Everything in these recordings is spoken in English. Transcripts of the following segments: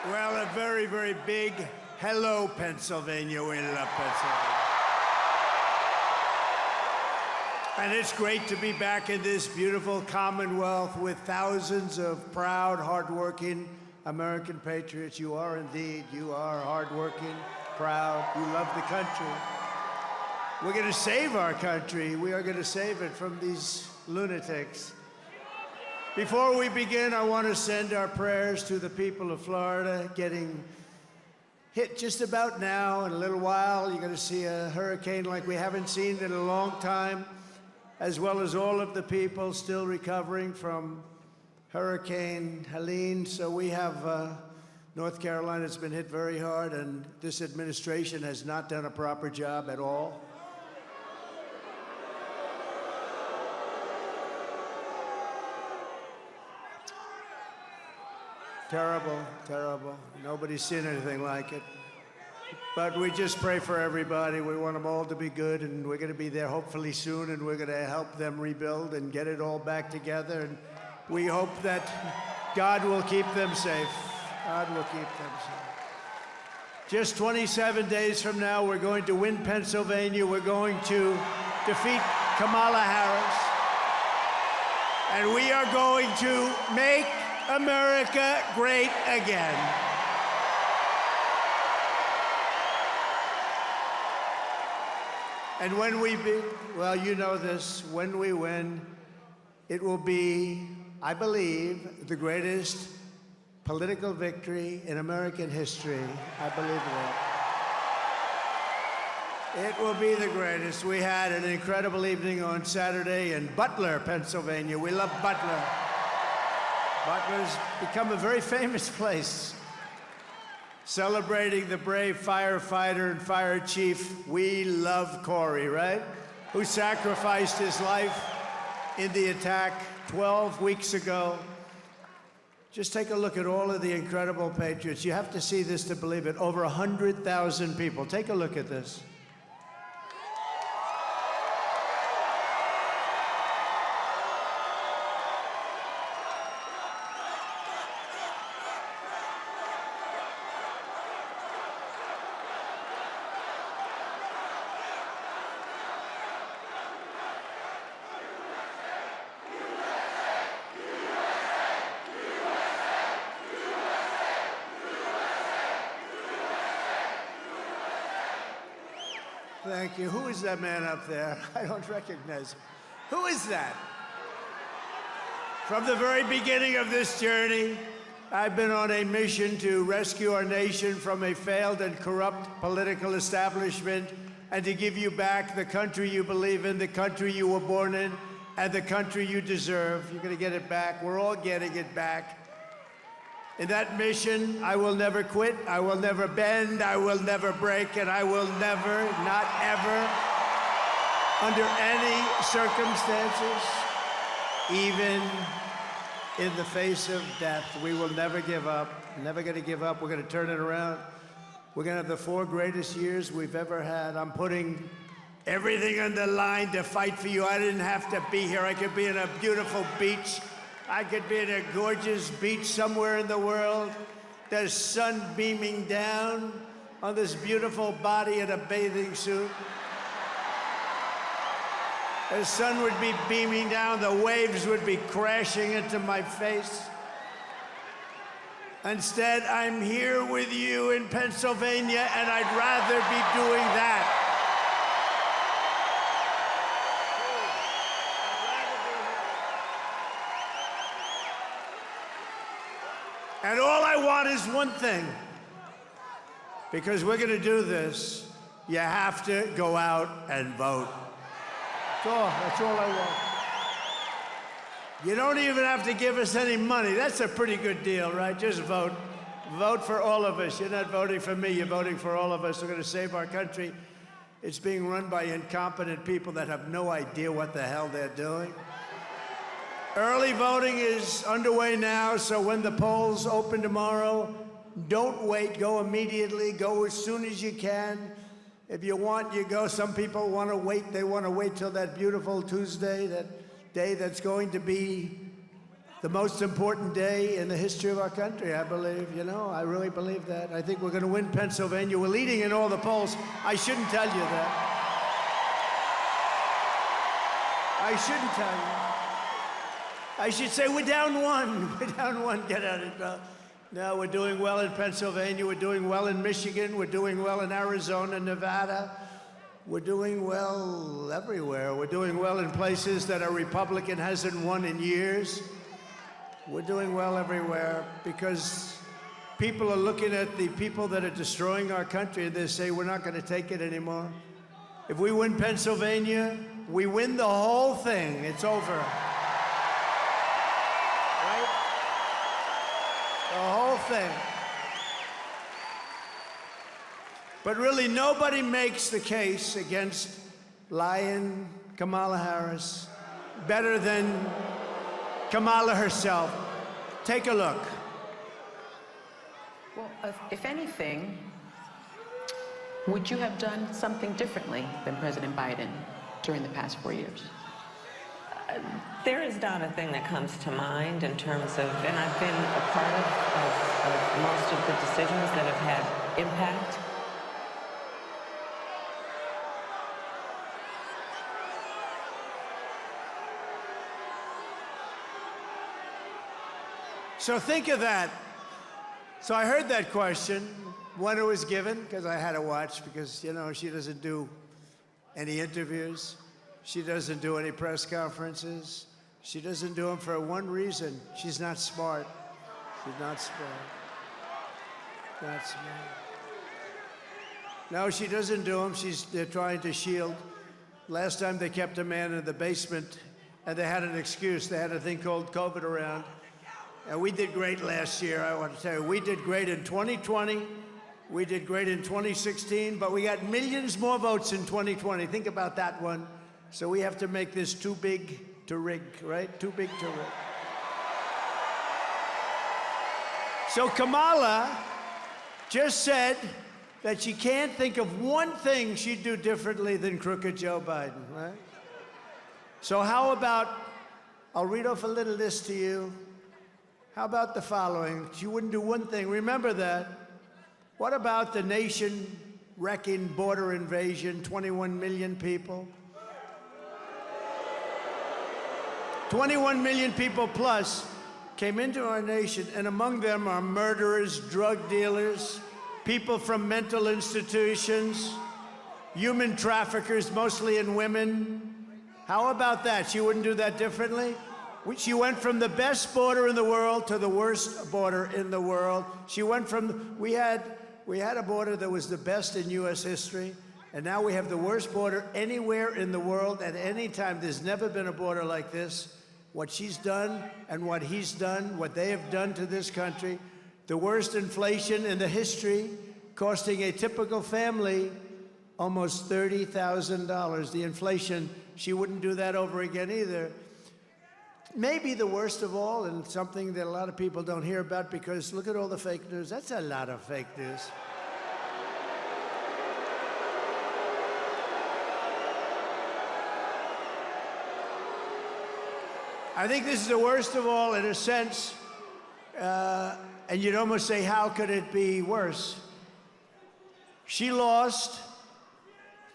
Well, a very, very big hello, Pennsylvania. We love Pennsylvania. And it's great to be back in this beautiful Commonwealth with thousands of proud, hardworking American patriots. You are indeed. You are hardworking, proud. You love the country. We're going to save our country. We are going to save it from these lunatics. Before we begin, I want to send our prayers to the people of Florida getting hit just about now. In a little while, you're going to see a hurricane like we haven't seen in a long time, as well as all of the people still recovering from Hurricane Helene. So we have North Carolina that's been hit very hard, and this administration has not done a proper job at all. Terrible, terrible. Nobody's seen anything like it. But we just pray for everybody. We want them all to be good, and we're going to be there hopefully soon, and we're going to help them rebuild and get it all back together. And we hope that God will keep them safe. God will keep them safe. Just 27 days from now, we're going to win Pennsylvania. We're going to defeat Kamala Harris. And we are going to make America great again. And when we well, you know this, when we win, it will be, I believe, the greatest political victory in American history. I believe that. It will be the greatest. We had an incredible evening on Saturday in Butler, Pennsylvania. We love Butler. Butler's become a very famous place, celebrating the brave firefighter and fire chief. We love Corey, right? Who sacrificed his life in the attack 12 weeks ago. Just take a look at all of the incredible patriots. You have to see this to believe it. Over 100,000 people. Take a look at this. Thank you. Who is that man up there? I don't recognize him. Who is that? From the very beginning of this journey, I've been on a mission to rescue our nation from a failed and corrupt political establishment and to give you back the country you believe in, the country you were born in, and the country you deserve. You're going to get it back. We're all getting it back. In that mission, I will never quit, I will never bend, I will never break, and I will never, not ever, under any circumstances, even in the face of death, we will never give up. Never going to give up. We're going to turn it around. We're going to have the 4 greatest years we've ever had. I'm putting everything on the line to fight for you. I didn't have to be here. I could be in a beautiful beach. I could be in a gorgeous beach somewhere in the world. There's sun beaming down on this beautiful body in a bathing suit. The sun would be beaming down, the waves would be crashing into my face. Instead, I'm here with you in Pennsylvania, and I'd rather be doing that. And all I want is one thing. Because we're going to do this, you have to go out and vote. That's all I want. You don't even have to give us any money. That's a pretty good deal, right? Just vote. Vote for all of us. You're not voting for me, you're voting for all of us. We're going to save our country. It's being run by incompetent people that have no idea what the hell they're doing. Early voting is underway now, so when the polls open tomorrow, don't wait. Go immediately. Go as soon as you can. If you want, you go. Some people want to wait. They want to wait till that beautiful Tuesday, that day that's going to be the most important day in the history of our country, I believe. You know, I really believe that. I think we're going to win Pennsylvania. We're leading in all the polls. I shouldn't tell you that. I shouldn't tell you. I should say we're down one. We're down one. Get out of it. No, we're doing well in Pennsylvania. We're doing well in Michigan. We're doing well in Arizona, Nevada. We're doing well everywhere. We're doing well in places that a Republican hasn't won in years. We're doing well everywhere because people are looking at the people that are destroying our country and they say, we're not going to take it anymore. If we win Pennsylvania, we win the whole thing. It's over. Right? The whole thing. But really, nobody makes the case against lying Kamala Harris better than Kamala herself. Take a look. Well, if anything, would you have done something differently than President Biden during the past 4 years? There is not a thing that comes to mind in terms of, and I've been a part of most of the decisions that have had impact. So think of that. So I heard that question when it was given, because I had to watch, because, you know, she doesn't do any interviews. She doesn't do any press conferences. She doesn't do them for one reason. She's not smart. She's not smart. Not smart. No, she doesn't do them. They're trying to shield. Last time they kept a man in the basement, and they had an excuse. They had a thing called COVID around. And we did great last year, I want to tell you. We did great in 2020. We did great in 2016, but we got millions more votes in 2020. Think about that one. So we have to make this too big to rig, right? Too big to rig. So Kamala just said that she can't think of one thing she'd do differently than crooked Joe Biden, right? So how about, I'll read off a little list to you. How about the following? She wouldn't do one thing. Remember that. What about the nation-wrecking border invasion, 21 million people? 21 million people plus came into our nation, and among them are murderers, drug dealers, people from mental institutions, human traffickers, mostly in women. How about that? She wouldn't do that differently? She went from the best border in the world to the worst border in the world. She went from, we had a border that was the best in U.S. history, and now we have the worst border anywhere in the world at any time. There's never been a border like this. What she's done and what he's done, what they have done to this country, the worst inflation in the history, costing a typical family almost $30,000. The inflation, she wouldn't do that over again either. Maybe the worst of all, and something that a lot of people don't hear about, because look at all the fake news. That's a lot of fake news. I think this is the worst of all in a sense, and you'd almost say, how could it be worse? She lost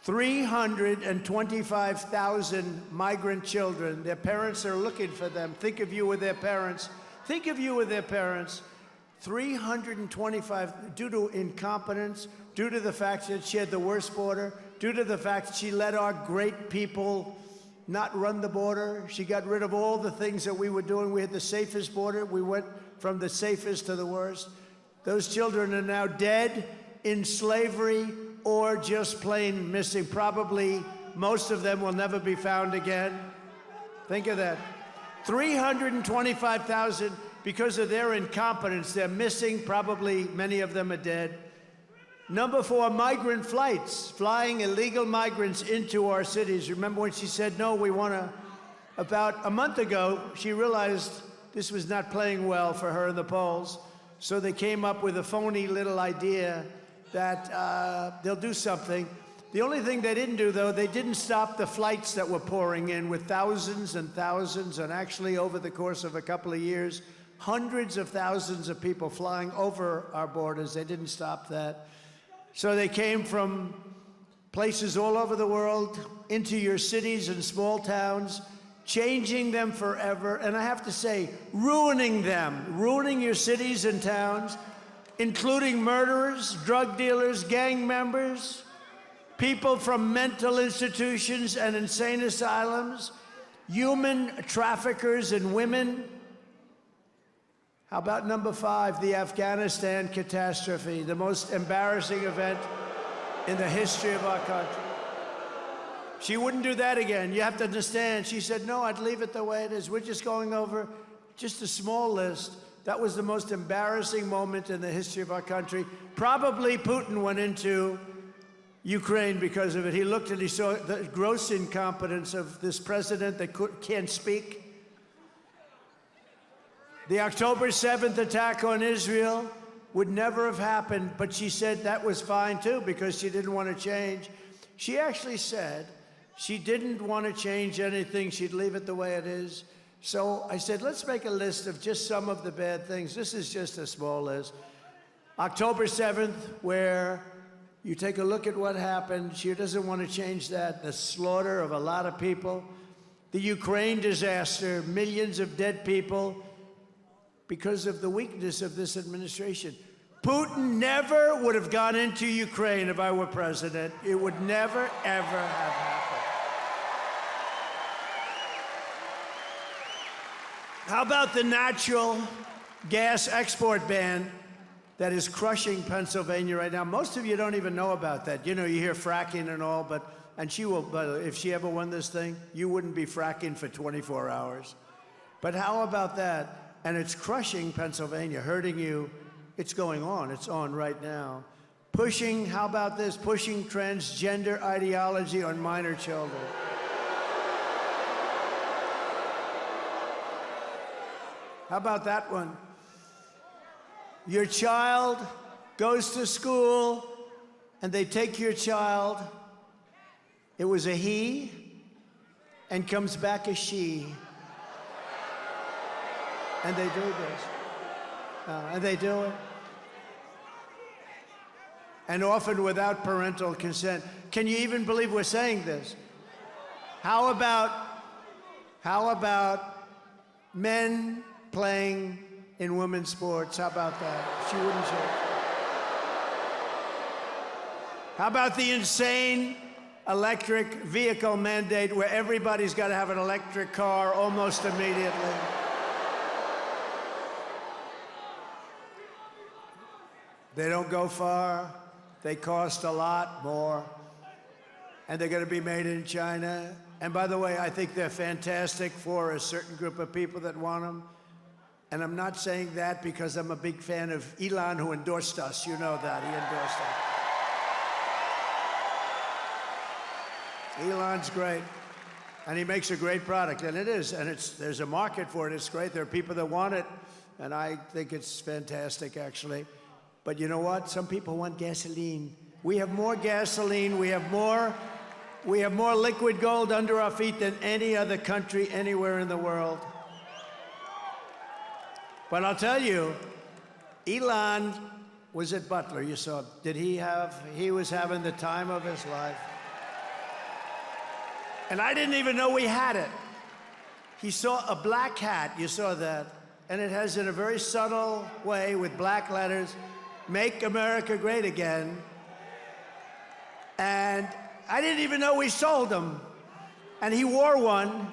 325,000 migrant children. Their parents are looking for them. Think of you with their parents. Think of you with their parents. 325, due to incompetence, due to the fact that she had the worst border, due to the fact that she let our great people not run the border. She got rid of all the things that we were doing. We had the safest border. We went from the safest to the worst. Those children are now dead, in slavery, or just plain missing. Probably most of them will never be found again. Think of that. 325,000 because of their incompetence. They're missing. Probably many of them are dead. Number 4, migrant flights, flying illegal migrants into our cities. Remember when she said, no, we want to, about a month ago, she realized this was not playing well for her in the polls. So they came up with a phony little idea that they'll do something. The only thing they didn't do, though, they didn't stop the flights that were pouring in with thousands and thousands, and actually over the course of a couple of years, hundreds of thousands of people flying over our borders. They didn't stop that. So they came from places all over the world into your cities and small towns, changing them forever. And I have to say, ruining them, ruining your cities and towns, including murderers, drug dealers, gang members, people from mental institutions and insane asylums, human traffickers and women. How about number 5, the Afghanistan catastrophe, the most embarrassing event in the history of our country? She wouldn't do that again. You have to understand. She said, no, I'd leave it the way it is. We're just going over just a small list. That was the most embarrassing moment in the history of our country. Probably Putin went into Ukraine because of it. He looked and he saw the gross incompetence of this president that can't speak. The October 7th attack on Israel would never have happened, but she said that was fine too because she didn't want to change. She actually said she didn't want to change anything. She'd leave it the way it is. So I said, let's make a list of just some of the bad things. This is just a small list. October 7th, where you take a look at what happened. She doesn't want to change that. The slaughter of a lot of people. The Ukraine disaster, millions of dead people because of the weakness of this administration. Putin never would have gone into Ukraine if I were president. It would never, ever have happened. How about the natural gas export ban that is crushing Pennsylvania right now? Most of you don't even know about that. You know, you hear fracking and all, but if she ever won this thing, you wouldn't be fracking for 24 hours. But how about that? And it's crushing Pennsylvania, hurting you. It's going on. It's on right now. How about this? Pushing transgender ideology on minor children. How about that one? Your child goes to school and they take your child. It was a he and comes back a she. And they do this. And they do it. And often without parental consent. Can you even believe we're saying this? How about men playing in women's sports? How about that? She wouldn't say. How about the insane electric vehicle mandate where everybody's got to have an electric car almost immediately? They don't go far. They cost a lot more. And they're going to be made in China. And by the way, I think they're fantastic for a certain group of people that want them. And I'm not saying that because I'm a big fan of Elon, who endorsed us. You know that. He endorsed us. Elon's great. And he makes a great product. And it is. And there's a market for it. It's great. There are people that want it. And I think it's fantastic, actually. But you know what? Some people want gasoline. We have more gasoline. We have more liquid gold under our feet than any other country anywhere in the world. But I'll tell you, Elon was at Butler. You saw, he was having the time of his life. And I didn't even know we had it. He saw a black hat, you saw that. And it has, in a very subtle way, with black letters, "Make America Great Again." And I didn't even know we sold them. And he wore one.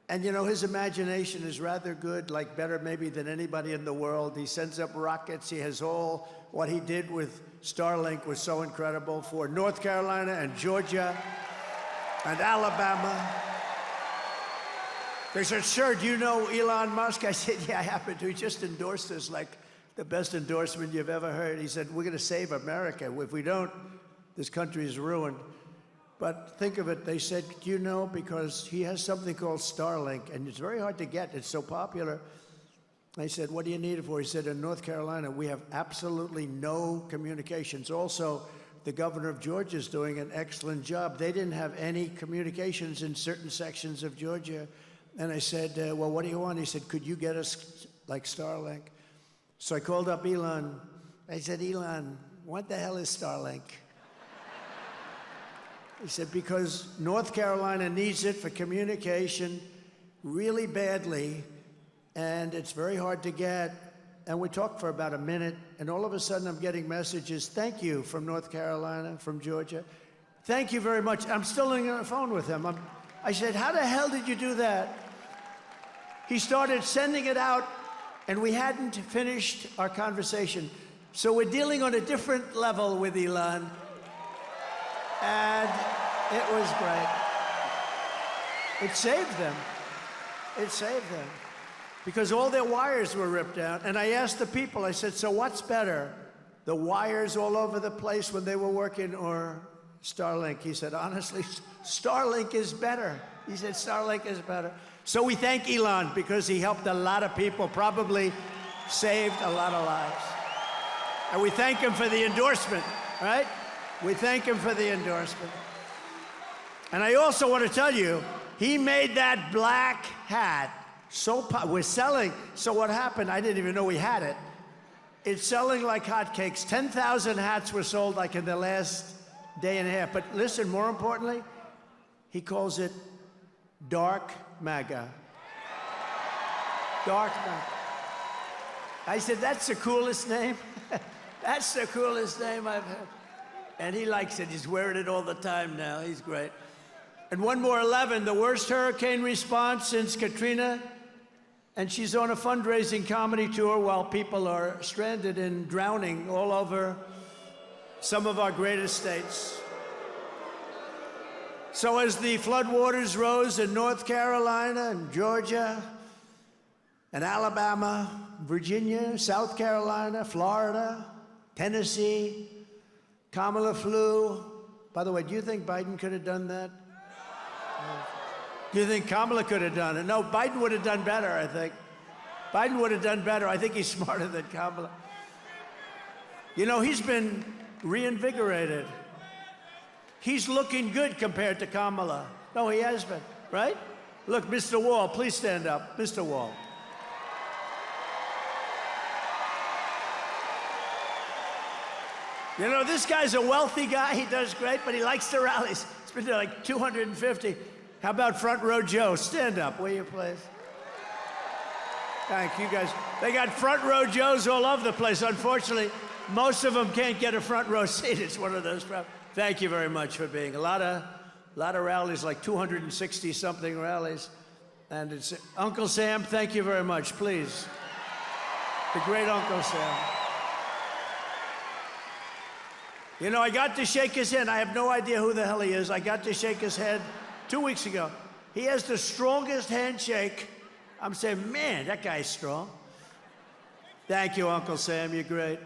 And you know, his imagination is rather good, like better maybe than anybody in the world. He sends up rockets. He has what he did with Starlink was so incredible for North Carolina and Georgia and Alabama. They said, "Sir, do you know Elon Musk?" I said, "Yeah, I happen to. He just endorsed us like the best endorsement you've ever heard." He said, "We're going to save America. If we don't, this country is ruined." But think of it, they said, "Do you know?" Because he has something called Starlink, and it's very hard to get. It's so popular. They said, "What do you need it for?" He said, "In North Carolina, we have absolutely no communications. Also, the governor of Georgia is doing an excellent job. They didn't have any communications in certain sections of Georgia. And I said, well, what do you want? He said, could you get us like Starlink? So I called up Elon. I said, Elon, what the hell is Starlink? He said, because North Carolina needs it for communication really badly, and it's very hard to get. And we talked for about a minute, and all of a sudden I'm getting messages, thank you, from North Carolina, from Georgia. Thank you very much. I'm still on the phone with him. I said, how the hell did you do that? He started sending it out, and we hadn't finished our conversation. So we're dealing on a different level with Elon, and it was great. It saved them. It saved them. Because all their wires were ripped out. And I asked the people, I said, so what's better? The wires all over the place when they were working or Starlink? He said, honestly, Starlink is better. He said, Starlink is better. So we thank Elon because he helped a lot of people, probably saved a lot of lives. And we thank him for the endorsement, right? We thank him for the endorsement. And I also want to tell you, he made that black hat so we're selling. So what happened? I didn't even know we had it. It's selling like hotcakes. 10,000 hats were sold like in the last day and a half. But listen, more importantly, he calls it Dark MAGA. Dark MAGA. I said, that's the coolest name. That's the coolest name I've had. And he likes it. He's wearing it all the time now. He's great. And one more 11, the worst hurricane response since Katrina. And she's on a fundraising comedy tour while people are stranded and drowning all over some of our greatest states. So as the floodwaters rose in North Carolina and Georgia and Alabama, Virginia, South Carolina, Florida, Tennessee, Kamala flew. By the way, do you think Biden could have done that? Do you think Kamala could have done it? No, Biden would have done better, I think. Biden would have done better. I think he's smarter than Kamala. You know, he's been reinvigorated. He's looking good compared to Kamala. No, he has been, right? Look, Mr. Wall, please stand up. Mr. Wall. You know, this guy's a wealthy guy. He does great, but he likes the rallies. It's been like 250. How about Front Row Joe? Stand up, will you, please? Thank you, guys. They got Front Row Joes all over the place. Unfortunately, most of them can't get a front row seat. It's one of those problems. Thank you very much for being. A lot of rallies, like 260-something rallies. And it's Uncle Sam, thank you very much, please. The great Uncle Sam. You know, I got to shake his hand. I have no idea who the hell he is. I got to shake his hand 2 weeks ago. He has the strongest handshake. I'm saying, man, that guy's strong. Thank you, Uncle Sam. You're great.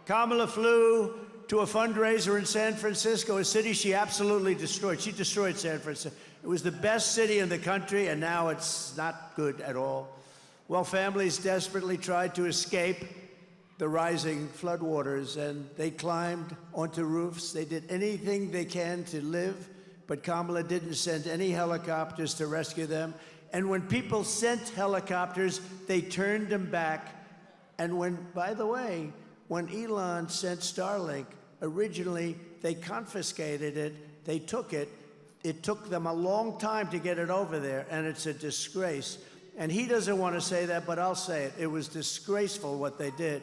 Kamala flew to a fundraiser in San Francisco, a city she absolutely destroyed. She destroyed San Francisco. It was the best city in the country, and now it's not good at all. Well, families desperately tried to escape the rising floodwaters, and they climbed onto roofs. They did anything they can to live, but Kamala didn't send any helicopters to rescue them. And when people sent helicopters, they turned them back. And when, by the way, when Elon sent Starlink, originally they confiscated it, they took it. It took them a long time to get it over there, and it's a disgrace. And he doesn't want to say that, but I'll say it. It was disgraceful what they did.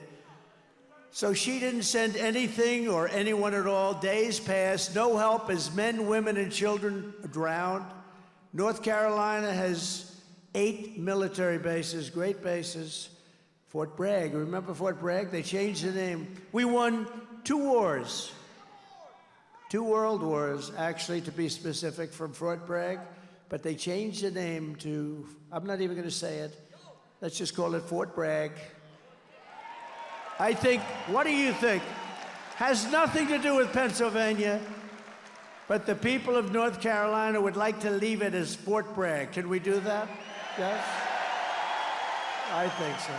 So she didn't send anything or anyone at all. Days passed, no help as men, women, and children drowned. North Carolina has 8 military bases, great bases. Fort Bragg, remember Fort Bragg? They changed the name. We won 2 wars, 2 world wars, actually, to be specific, from Fort Bragg. But they changed the name to, I'm not even going to say it. Let's just call it Fort Bragg. I think, what do you think? Has nothing to do with Pennsylvania, but the people of North Carolina would like to leave it as Fort Bragg. Can we do that? Yes? I think so.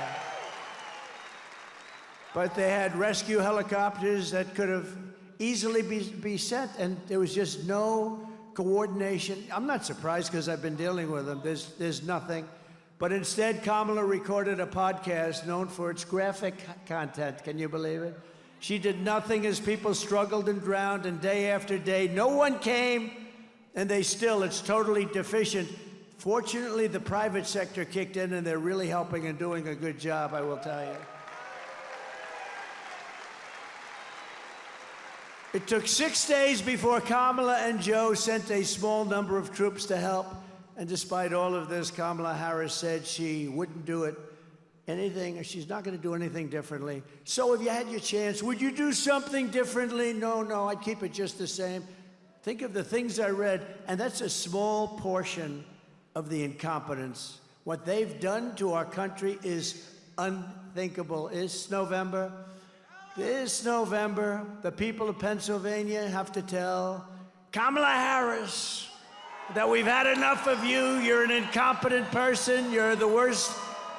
But they had rescue helicopters that could have easily be sent, and there was just no coordination. I'm not surprised because I've been dealing with them. There's nothing. But instead, Kamala recorded a podcast known for its graphic content. Can you believe it? She did nothing as people struggled and drowned, and day after day, no one came, and it's totally deficient. Fortunately, the private sector kicked in, and they're really helping and doing a good job, I will tell you. It took 6 days before Kamala and Joe sent a small number of troops to help. And despite all of this, Kamala Harris said she wouldn't do anything. She's not going to do anything differently. So if you had your chance, would you do something differently? No, I'd keep it just the same. Think of the things I read, and that's a small portion of the incompetence. What they've done to our country is unthinkable. This November, the people of Pennsylvania have to tell Kamala Harris that we've had enough of you. You're an incompetent person. You're the worst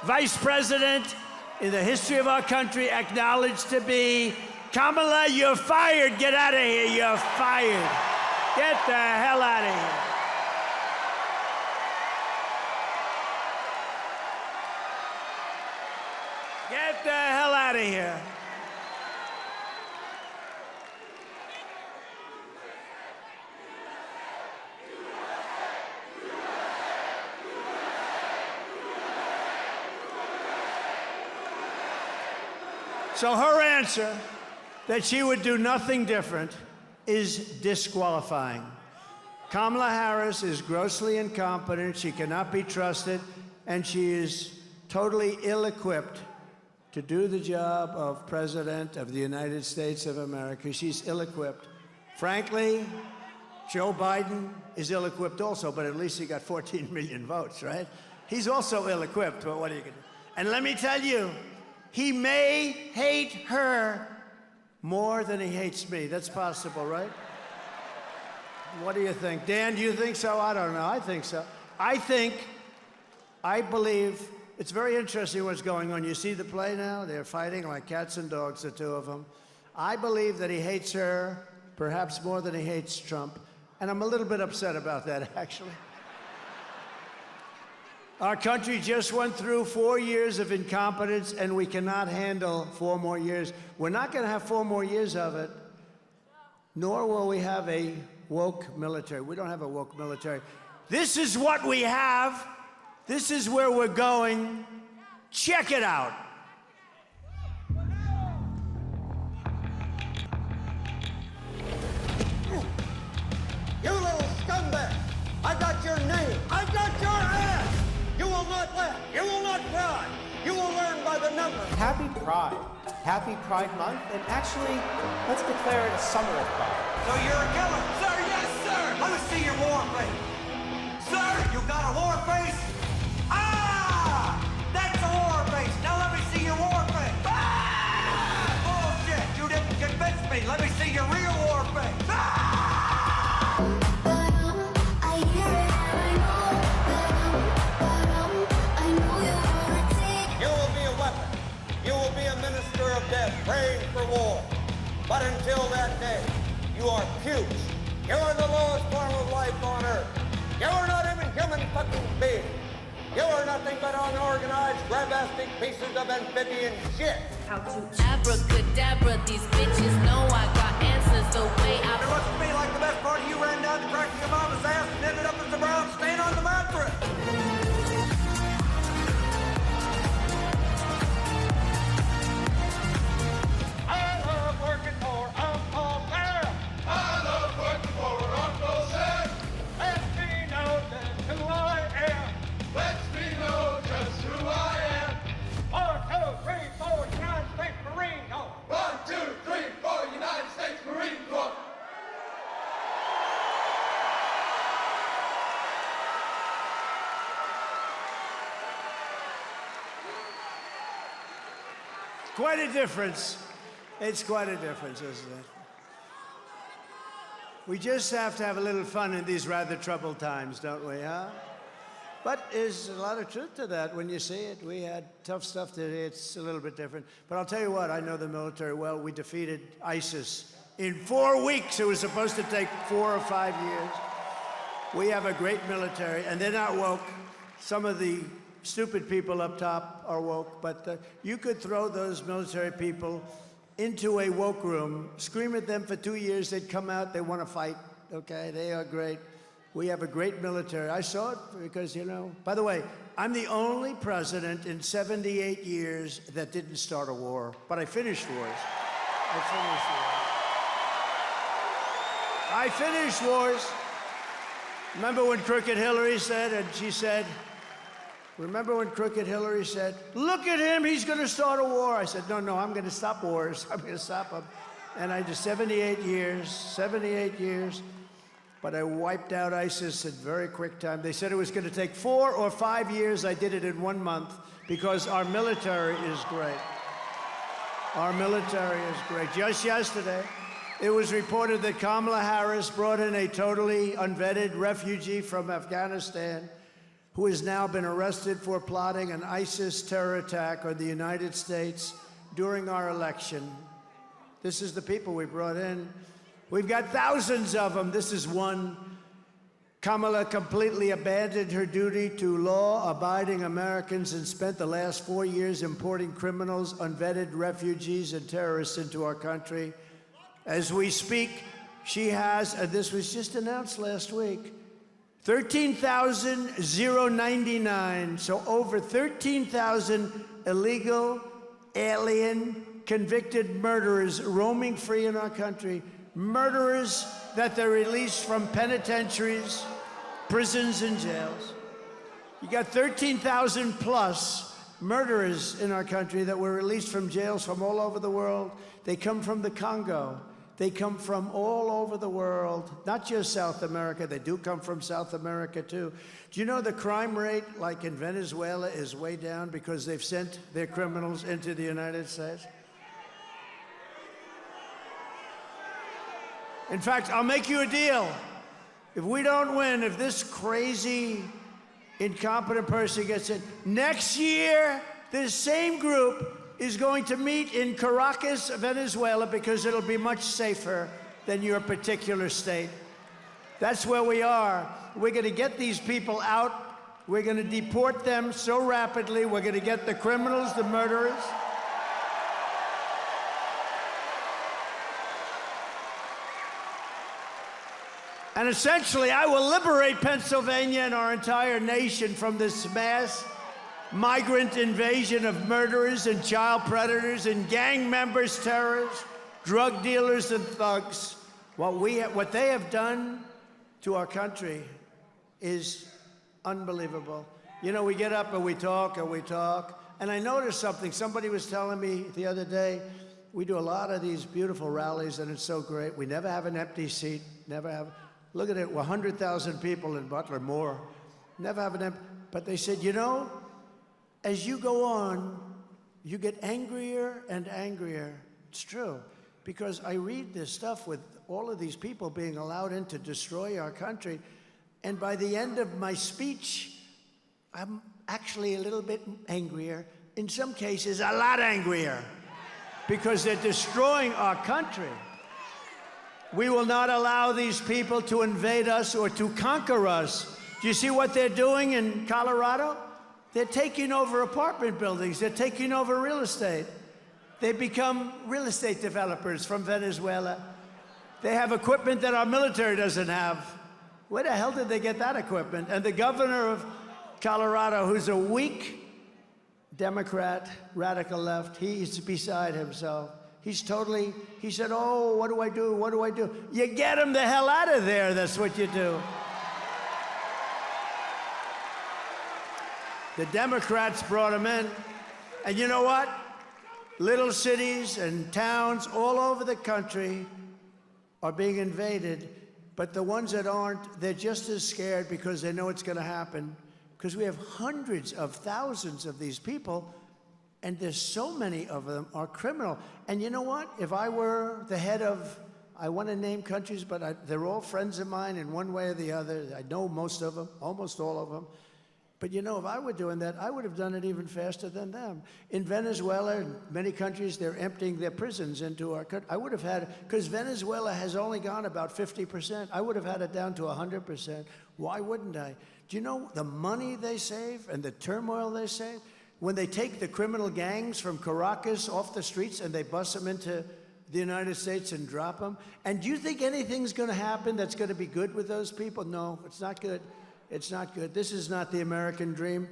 vice president in the history of our country, acknowledged to be. Kamala, you're fired. Get out of here. You're fired. Get the hell out of here. Get the hell out of here. So her answer, that she would do nothing different, is disqualifying. Kamala Harris is grossly incompetent, she cannot be trusted, and she is totally ill-equipped to do the job of President of the United States of America. She's ill-equipped. Frankly, Joe Biden is ill-equipped also, but at least he got 14 million votes, right? He's also ill-equipped, but what are you gonna do? And let me tell you, he may hate her more than he hates me. That's possible, right? What do you think? Dan, do you think so? I don't know. I think so. I believe, it's very interesting what's going on. You see the play now? They're fighting like cats and dogs, the two of them. I believe that he hates her perhaps more than he hates Trump. And I'm a little bit upset about that, actually. Our country just went through 4 years of incompetence, and we cannot handle 4 more years. We're not going to have 4 more years of it, nor will we have a woke military. We don't have a woke military. This is what we have. This is where we're going. Check it out. You little scumbag! I got your name. I got your ass! You will not laugh. You will not cry. You will learn by the numbers. Happy Pride. Happy Pride Month, and actually, let's declare it a summer of pride. So you're a killer? Sir, yes, sir! Let me see your war face. Sir, you got a war face? Ah! That's a war face. Now let me see your war face. Ah! Bullshit! You didn't convince me. Let me see your real war face. Ah! Praying for war. But until that day, you are pukes. You are the lowest form of life on earth. You are not even human fucking beings. You are nothing but unorganized, grabastic pieces of amphibian shit. How to abracadabra, these bitches know I got answers the way I... It looks to me like the best part of you ran down the crack of your mama's ass and ended up as a brown stain on the mattress. Quite a difference. It's quite a difference, isn't it? We just have to have a little fun in these rather troubled times, don't we, huh? But there's a lot of truth to that when you see it. We had tough stuff today. It's a little bit different. But I'll tell you what, I know the military well. We defeated ISIS In 4 weeks, it was supposed to take 4 or 5 years. We have a great military, and they're not woke. Some of the stupid people up top are woke, but you could throw those military people into a woke room, scream at them for 2 years, they'd come out, they want to fight, okay? They are great. We have a great military. I saw it because, you know, by the way, I'm the only president in 78 years that didn't start a war, but I finished wars. I finished wars. Remember when Crooked Hillary said, and she said, remember when Crooked Hillary said, look at him, he's going to start a war. I said, no, I'm going to stop wars. I'm going to stop them. And I did 78 years, but I wiped out ISIS in very quick time. They said it was going to take 4 or 5 years. I did it in 1 month because our military is great. Our military is great. Just yesterday, it was reported that Kamala Harris brought in a totally unvetted refugee from Afghanistan who has now been arrested for plotting an ISIS terror attack on the United States during our election. This is the people we brought in. We've got thousands of them. This is one. Kamala completely abandoned her duty to law-abiding Americans and spent the last 4 years importing criminals, unvetted refugees, and terrorists into our country. As we speak, she has, and this was just announced last week, 13,099, so over 13,000 illegal, alien, convicted murderers roaming free in our country, murderers that they're released from penitentiaries, prisons, and jails. You got 13,000 plus murderers in our country that were released from jails from all over the world. They come from the Congo. They come from all over the world, not just South America. They do come from South America, too. Do you know the crime rate, like in Venezuela, is way down because they've sent their criminals into the United States? In fact, I'll make you a deal. If we don't win, if this crazy, incompetent person gets in, next year, this same group is going to meet in Caracas, Venezuela, because it'll be much safer than your particular state. That's where we are. We're going to get these people out. We're going to deport them so rapidly. We're going to get the criminals, the murderers. And essentially, I will liberate Pennsylvania and our entire nation from this mass migrant invasion of murderers and child predators and gang members, terrorists, drug dealers, and thugs. What they have done to our country is unbelievable. You know, we get up and we talk, and I noticed something. Somebody was telling me the other day, we do a lot of these beautiful rallies, and it's so great. We never have an empty seat, never have. Look at it, 100,000 people in Butler, more. Never have an empty. But they said, you know, as you go on, you get angrier and angrier. It's true, because I read this stuff with all of these people being allowed in to destroy our country, and by the end of my speech, I'm actually a little bit angrier. In some cases, a lot angrier, because they're destroying our country. We will not allow these people to invade us or to conquer us. Do you see what they're doing in Colorado? They're taking over apartment buildings. They're taking over real estate. They become real estate developers from Venezuela. They have equipment that our military doesn't have. Where the hell did they get that equipment? And the governor of Colorado, who's a weak Democrat, radical left, he's beside himself. He said, oh, what do I do? What do I do? You get him the hell out of there. That's what you do. The Democrats brought him in. And you know what? Little cities and towns all over the country are being invaded. But the ones that aren't, they're just as scared because they know it's going to happen. Because we have hundreds of thousands of these people, and there's so many of them are criminal. And you know what? If I were the head of, I want to name countries, but they're all friends of mine in one way or the other. I know most of them, almost all of them. But you know, if I were doing that, I would have done it even faster than them. In Venezuela and many countries, they're emptying their prisons into our country. I would have had, because Venezuela has only gone about 50%. I would have had it down to 100%. Why wouldn't I? Do you know the money they save and the turmoil they save? When they take the criminal gangs from Caracas off the streets and they bust them into the United States and drop them. And do you think anything's going to happen that's going to be good with those people? No, it's not good. It's not good. This is not the American dream.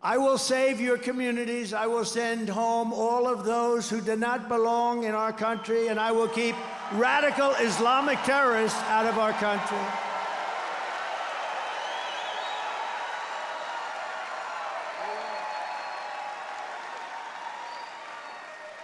I will save your communities. I will send home all of those who do not belong in our country, and I will keep radical Islamic terrorists out of our country.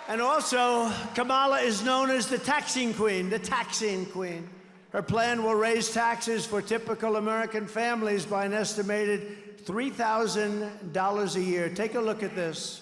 And also, Kamala is known as the taxing queen, the taxing queen. Her plan will raise taxes for typical American families by an estimated $3,000 a year. Take a look at this.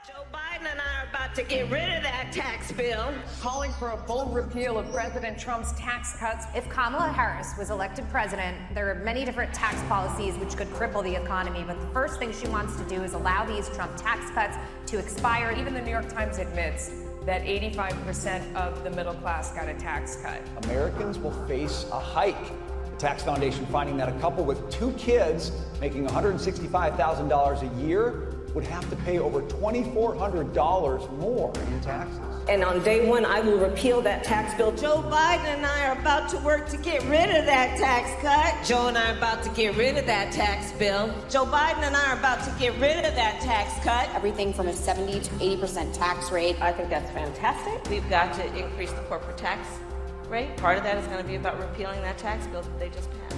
Joe Biden and I are about to get rid of that tax bill. Calling for a full repeal of President Trump's tax cuts. If Kamala Harris was elected president, there are many different tax policies which could cripple the economy, but the first thing she wants to do is allow these Trump tax cuts to expire. Even the New York Times admits that 85% of the middle class got a tax cut. Americans will face a hike. The Tax Foundation finding that a couple with 2 kids making $165,000 a year would have to pay over $2,400 more in taxes. And on day one, I will repeal that tax bill. Joe Biden and I are about to work to get rid of that tax cut. Joe and I are about to get rid of that tax bill. Joe Biden and I are about to get rid of that tax cut. Everything from a 70 to 80% tax rate. I think that's fantastic. We've got to increase the corporate tax rate. Part of that is going to be about repealing that tax bill that they just passed.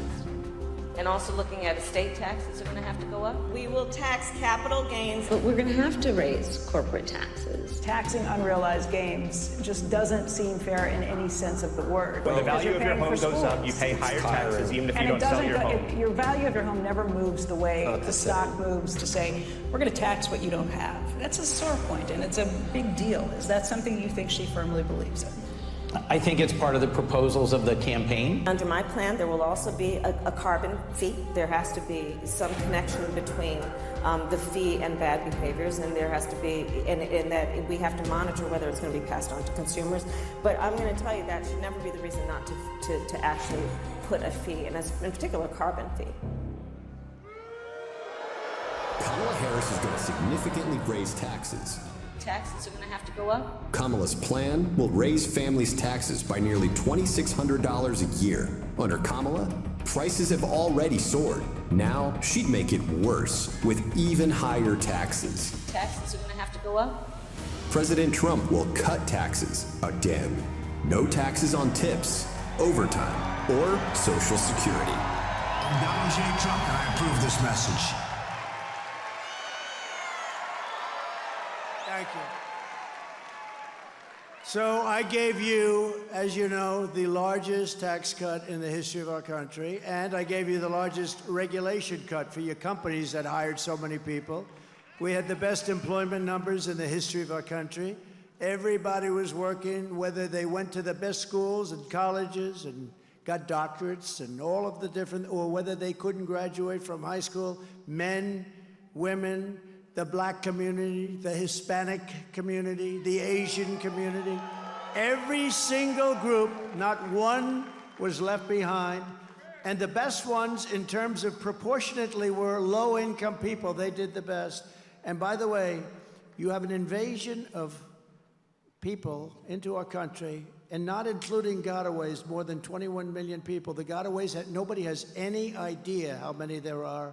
And also looking at estate taxes are going to have to go up. We will tax capital gains. But we're going to have to raise corporate taxes. Taxing unrealized gains just doesn't seem fair in any sense of the word. When the value of your home goes up, you pay higher taxes even if you don't sell your home. Your value of your home never moves the way the stock moves to say, we're going to tax what you don't have. That's a sore point, and it's a big deal. Is that something you think she firmly believes in? I think it's part of the proposals of the campaign. Under my plan, there will also be a carbon fee. There has to be some connection between the fee and bad behaviors, and there has to be, and that we have to monitor whether it's going to be passed on to consumers. But I'm going to tell you that should never be the reason not to actually put a fee, and in particular, a carbon fee. Kamala Harris is going to significantly raise taxes. Taxes are going to have to go up. Kamala's plan will raise families' taxes by nearly $2,600 a year. Under Kamala, prices have already soared. Now she'd make it worse with even higher taxes. Taxes are going to have to go up. President Trump will cut taxes again. No taxes on tips, overtime, or Social Security. I'm Donald J. Trump, and I approve this message. Thank you. So I gave you, as you know, the largest tax cut in the history of our country, and I gave you the largest regulation cut for your companies that hired so many people. We had the best employment numbers in the history of our country. Everybody was working, whether they went to the best schools and colleges and got doctorates and all of the different, or whether they couldn't graduate from high school, men, women, the black community, the Hispanic community, the Asian community. Every single group, not one was left behind. And the best ones in terms of proportionately were low-income people. They did the best. And by the way, you have an invasion of people into our country, and not including gotaways, more than 21 million people. The gotaways, nobody has any idea how many there are.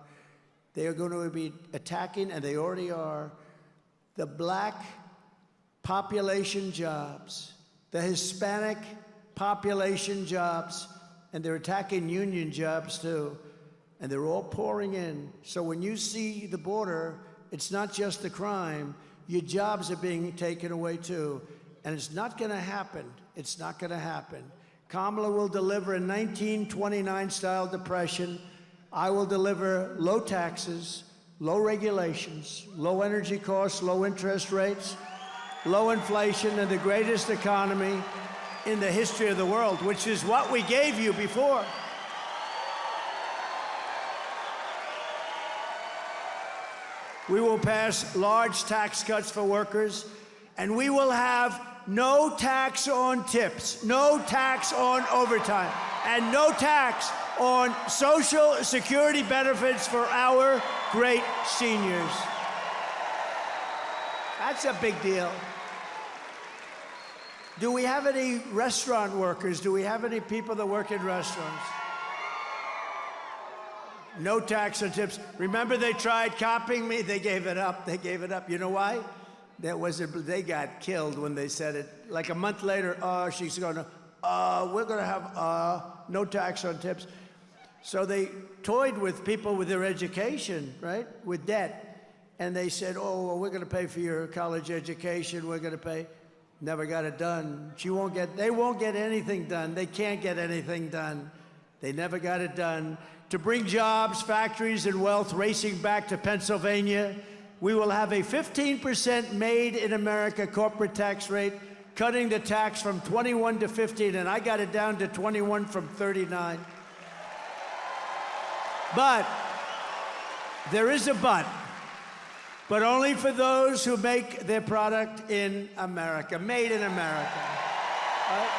They are going to be attacking, and they already are, the black population jobs, the Hispanic population jobs, and they're attacking union jobs too. And they're all pouring in. So when you see the border, it's not just the crime, your jobs are being taken away too. And it's not going to happen. It's not going to happen. Kamala will deliver a 1929-style depression. I will deliver low taxes, low regulations, low energy costs, low interest rates, low inflation, and the greatest economy in the history of the world, which is what we gave you before. We will pass large tax cuts for workers, and we will have no tax on tips, no tax on overtime, and no tax on Social Security benefits for our great seniors. That's a big deal. Do we have any restaurant workers? Do we have any people that work in restaurants? No tax on tips. Remember, they tried copying me? They gave it up. They gave it up. You know why? They got killed when they said it. Like a month later, she's going to, we're going to have no tax on tips. So they toyed with people with their education, right? With debt. And they said, oh, well, we're going to pay for your college education. We're going to pay. Never got it done. They won't get anything done. They can't get anything done. They never got it done. To bring jobs, factories, and wealth racing back to Pennsylvania, we will have a 15% made in America corporate tax rate, cutting the tax from 21 to 15, and I got it down to 21 from 39. But there is a but only for those who make their product in America, made in America. Right?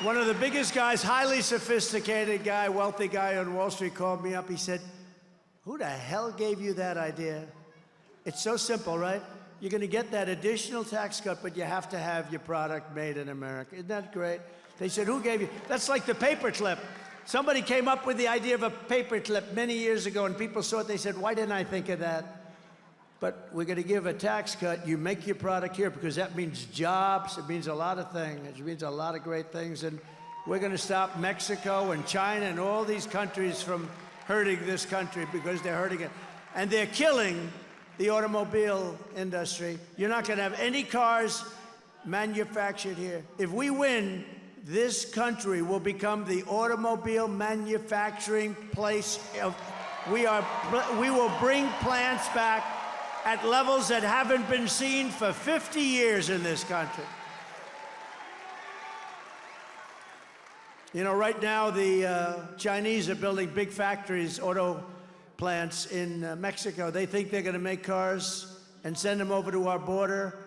One of the biggest guys, highly sophisticated guy, wealthy guy on Wall Street called me up. He said, who the hell gave you that idea? It's so simple, right? You're going to get that additional tax cut, but you have to have your product made in America. Isn't that great? They said, who gave you? That's like the paperclip. Somebody came up with the idea of a paperclip many years ago, and people saw it. They said, why didn't I think of that? But we're going to give a tax cut. You make your product here because that means jobs. It means a lot of things. It means a lot of great things. And we're going to stop Mexico and China and all these countries from hurting this country because they're hurting it. And they're killing the automobile industry. You're not going to have any cars manufactured here. If we win, this country will become the automobile manufacturing place. We will bring plants back at levels that haven't been seen for 50 years in this country. You know, right now the Chinese are building big factories, auto plants in Mexico. They think they're going to make cars and send them over to our border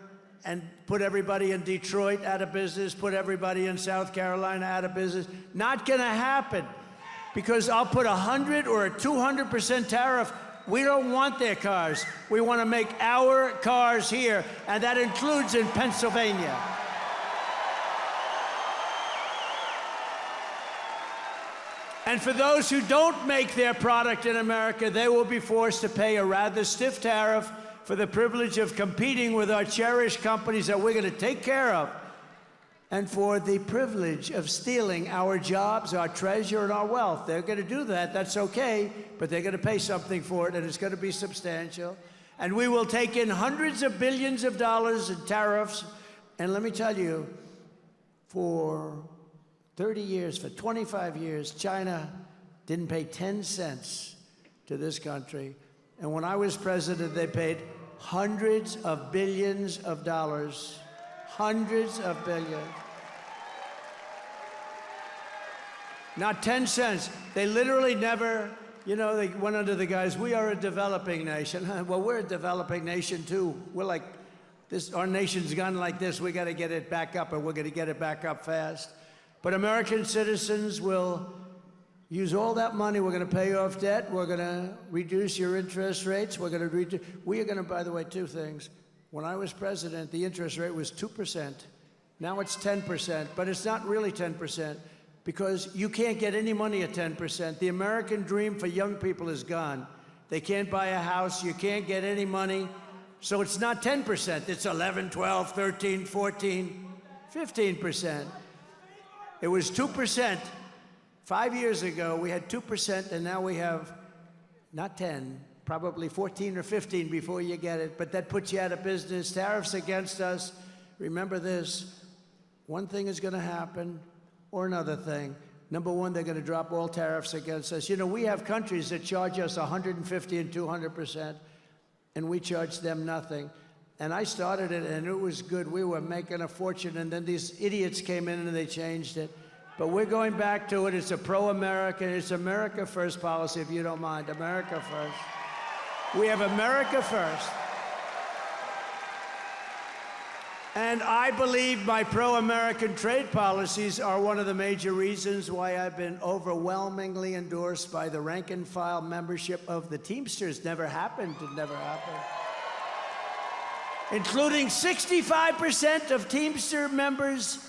and put everybody in Detroit out of business, put everybody in South Carolina out of business. Not going to happen, because I'll put 100 or a 200% tariff. We don't want their cars. We want to make our cars here, and that includes in Pennsylvania. And for those who don't make their product in America, they will be forced to pay a rather stiff tariff for the privilege of competing with our cherished companies that we're going to take care of, and for the privilege of stealing our jobs, our treasure, and our wealth. They're going to do that. That's okay, but they're going to pay something for it, and it's going to be substantial. And we will take in hundreds of billions of dollars in tariffs. And let me tell you, for 30 years, for 25 years, China didn't pay 10 cents to this country. And when I was president, they paid hundreds of billions of dollars. Hundreds of billions. Not 10 cents. They literally never, you know, they went under the guise, we are a developing nation. Well, we're a developing nation too. We're like this, our nation's gone like this. We got to get it back up, and we're going to get it back up fast. But American citizens will use all that money. We're going to pay off debt. We're going to reduce your interest rates. We are going to, by the way, two things. When I was president, the interest rate was 2%. Now it's 10%, but it's not really 10% because you can't get any money at 10%. The American dream for young people is gone. They can't buy a house. You can't get any money. So it's not 10%. It's 11, 12, 13, 14, 15%. It was 2%. 5 years ago, we had 2%, and now we have not 10, probably 14 or 15 before you get it, but that puts you out of business. Tariffs against us. Remember this, one thing is going to happen or another thing. Number one, they're going to drop all tariffs against us. You know, we have countries that charge us 150 and 200%, and we charge them nothing. And I started it, and it was good. We were making a fortune, and then these idiots came in and they changed it. But we're going back to it. It's a pro-American, it's America first policy, if you don't mind. America first. We have America first. And I believe my pro-American trade policies are one of the major reasons why I've been overwhelmingly endorsed by the rank and file membership of the Teamsters. Never happened, it never happened. Including 65% of Teamster members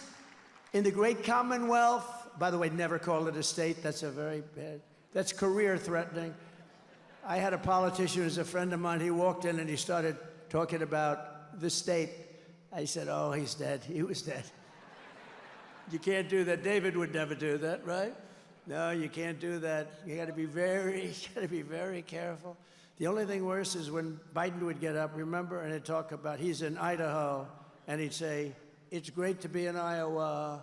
in the great Commonwealth. By the way, never call it a state. That's a very bad, that's career threatening. I had a politician who's a friend of mine. He walked in and he started talking about the state. I said, oh, he's dead. He was dead. You can't do that. David would never do that, right? No, you can't do that. You got to be very careful. The only thing worse is when Biden would get up, remember, and he'd talk about, he's in Idaho, and he'd say, it's great to be in Iowa.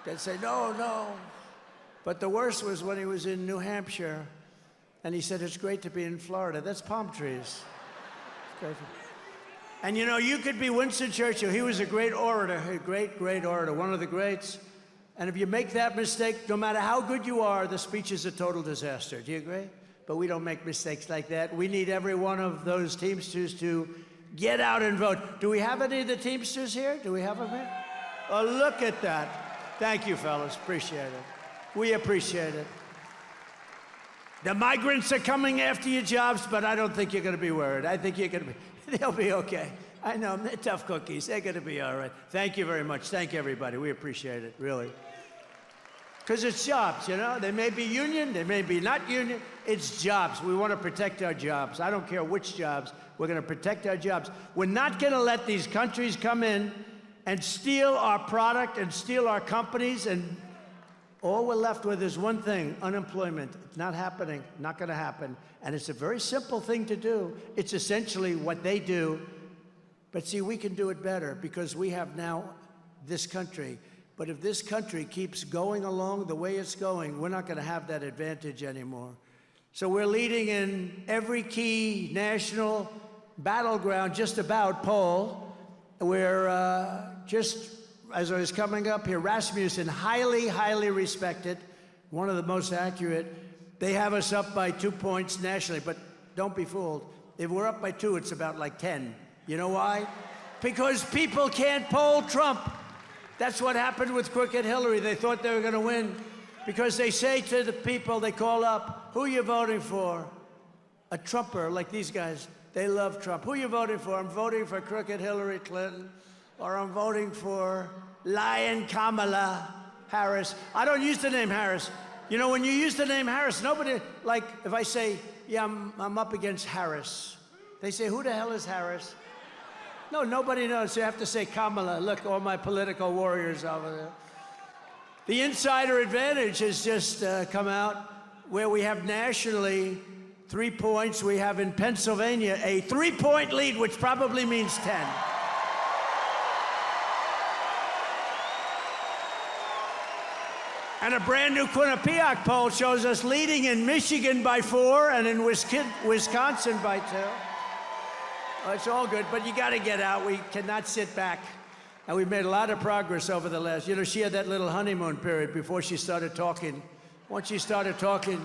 They'd say, no, no. But the worst was when he was in New Hampshire, and he said, it's great to be in Florida. That's palm trees. It's great. And you know, you could be Winston Churchill. He was a great orator, a great, great orator, one of the greats. And if you make that mistake, no matter how good you are, the speech is a total disaster. Do you agree? But we don't make mistakes like that. We need every one of those Teamsters to get out and vote. Do we have any of the Teamsters here? Do we have them here? Oh, look at that. Thank you, fellas. Appreciate it. We appreciate it. The migrants are coming after your jobs, but I don't think you're going to be worried. I think you're going to be... They'll be okay. I know, they're tough cookies. They're going to be all right. Thank you very much. Thank you, everybody. We appreciate it, really. Because it's jobs, you know? They may be union, they may be not union. It's jobs. We want to protect our jobs. I don't care which jobs. We're going to protect our jobs. We're not going to let these countries come in and steal our product and steal our companies, and all we're left with is one thing, unemployment. It's not happening, not going to happen. And it's a very simple thing to do. It's essentially what they do. But see, we can do it better because we have now this country. But if this country keeps going along the way it's going, we're not going to have that advantage anymore. So we're leading in every key national battleground, just about poll. We're just, as I was coming up here, Rasmussen, highly, highly respected, one of the most accurate. They have us up by 2 points nationally, but don't be fooled. If we're up by 2, it's about like 10. You know why? Because people can't poll Trump. That's what happened with crooked Hillary. They thought they were going to win because they say to the people they call up, who are you voting for? A Trumper, like these guys. They love Trump. Who are you voting for? I'm voting for crooked Hillary Clinton, or I'm voting for lying Kamala Harris. I don't use the name Harris. You know, when you use the name Harris, nobody, like, if I say, yeah, I'm up against Harris, they say, who the hell is Harris? No, nobody knows. You have to say Kamala. Look, all my political warriors over there. The insider advantage has just come out, where we have nationally 3 points. We have in Pennsylvania a 3-point lead, which probably means 10. And a brand new Quinnipiac poll shows us leading in Michigan by 4 and in Wisconsin by 2. Well, it's all good, but you got to get out. We cannot sit back. And we've made a lot of progress over the last, you know, she had that little honeymoon period before she started talking. Once she started talking,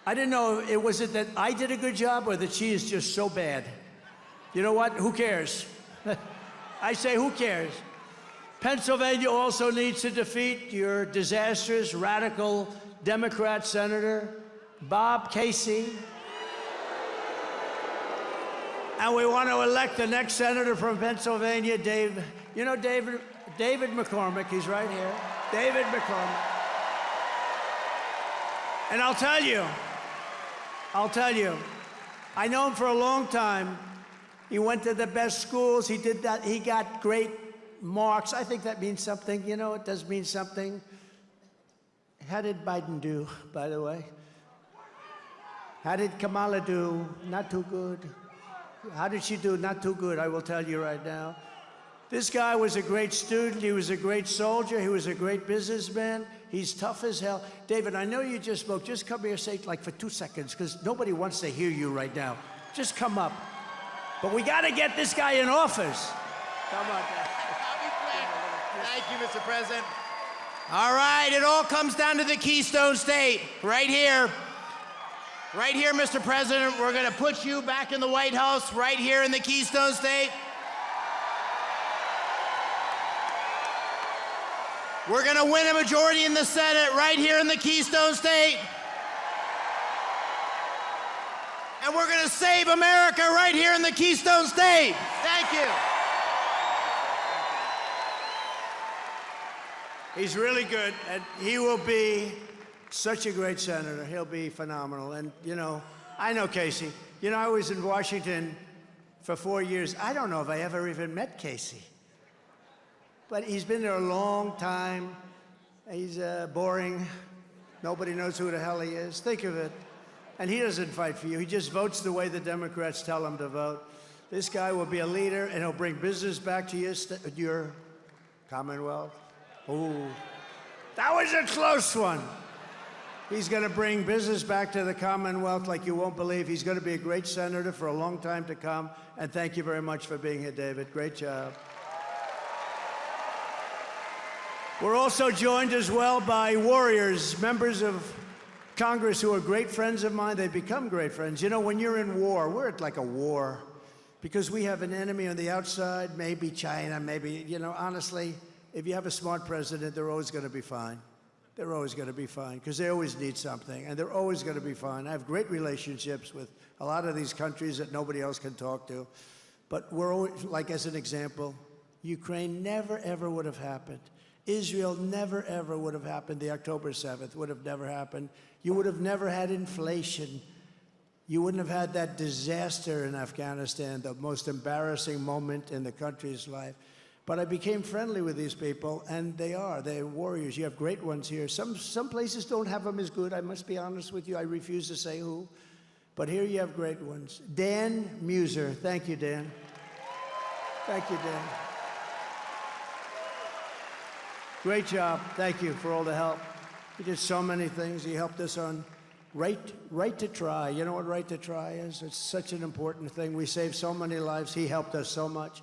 I didn't know, was it that I did a good job or that she is just so bad? You know what? Who cares? I say, who cares? Pennsylvania also needs to defeat your disastrous, radical Democrat Senator, Bob Casey. And we want to elect the next senator from Pennsylvania, David McCormick. He's right here. David McCormick. And I'll tell you, I know him for a long time. He went to the best schools. He did that. He got great marks. I think that means something. You know, it does mean something. How did Biden do, by the way? How did Kamala do? Not too good. How did she do? Not too good, I will tell you right now. This guy was a great student. He was a great soldier. He was a great businessman. He's tough as hell. David, I know you just spoke. Just come here, say like for 2 seconds, because nobody wants to hear you right now. Just come up. But we got to get this guy in office. Come on. Thank you, Mr. President. All right, it all comes down to the Keystone State, right here. Right here, Mr. President, we're gonna put you back in the White House, right here in the Keystone State. We're gonna win a majority in the Senate, right here in the Keystone State. And we're gonna save America right here in the Keystone State. Thank you. He's really good, and he will be such a great senator. He'll be phenomenal. And, you know, I know Casey. You know, I was in Washington for 4 years. I don't know if I ever even met Casey. But he's been there a long time. He's boring. Nobody knows who the hell he is. Think of it. And he doesn't fight for you. He just votes the way the Democrats tell him to vote. This guy will be a leader, and he'll bring business back to your Commonwealth. Ooh, that was a close one. He's going to bring business back to the Commonwealth like you won't believe. He's going to be a great senator for a long time to come. And thank you very much for being here, David. Great job. We're also joined as well by warriors, members of Congress who are great friends of mine. They've become great friends. You know, when you're in war, we're at like a war because we have an enemy on the outside, maybe China, maybe, you know, honestly, if you have a smart president, they're always going to be fine. They're always going to be fine because they always need something, and they're always going to be fine. I have great relationships with a lot of these countries that nobody else can talk to. But we're always, like as an example, Ukraine never, ever would have happened. Israel never, ever would have happened. The October 7th would have never happened. You would have never had inflation. You wouldn't have had that disaster in Afghanistan, the most embarrassing moment in the country's life. But I became friendly with these people, and they're warriors. You have great ones here. Some places don't have them as good. I must be honest with you. I refuse to say who. But here you have great ones. Dan Muser. Thank you, Dan. Thank you, Dan. Great job. Thank you for all the help. He did so many things. He helped us on right to try. You know what right to try is? It's such an important thing. We saved so many lives. He helped us so much.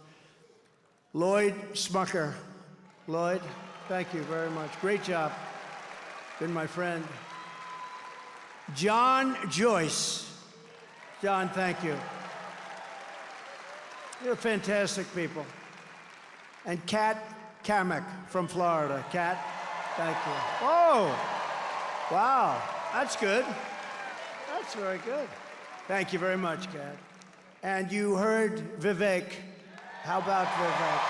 Lloyd Smucker. Lloyd, thank you very much. Great job. Been my friend. John Joyce. John, thank you. You're fantastic people. And Kat Kamek from Florida. Kat, thank you. Oh, wow, that's good. That's very good. Thank you very much, Kat. And you heard Vivek. How about Vivek?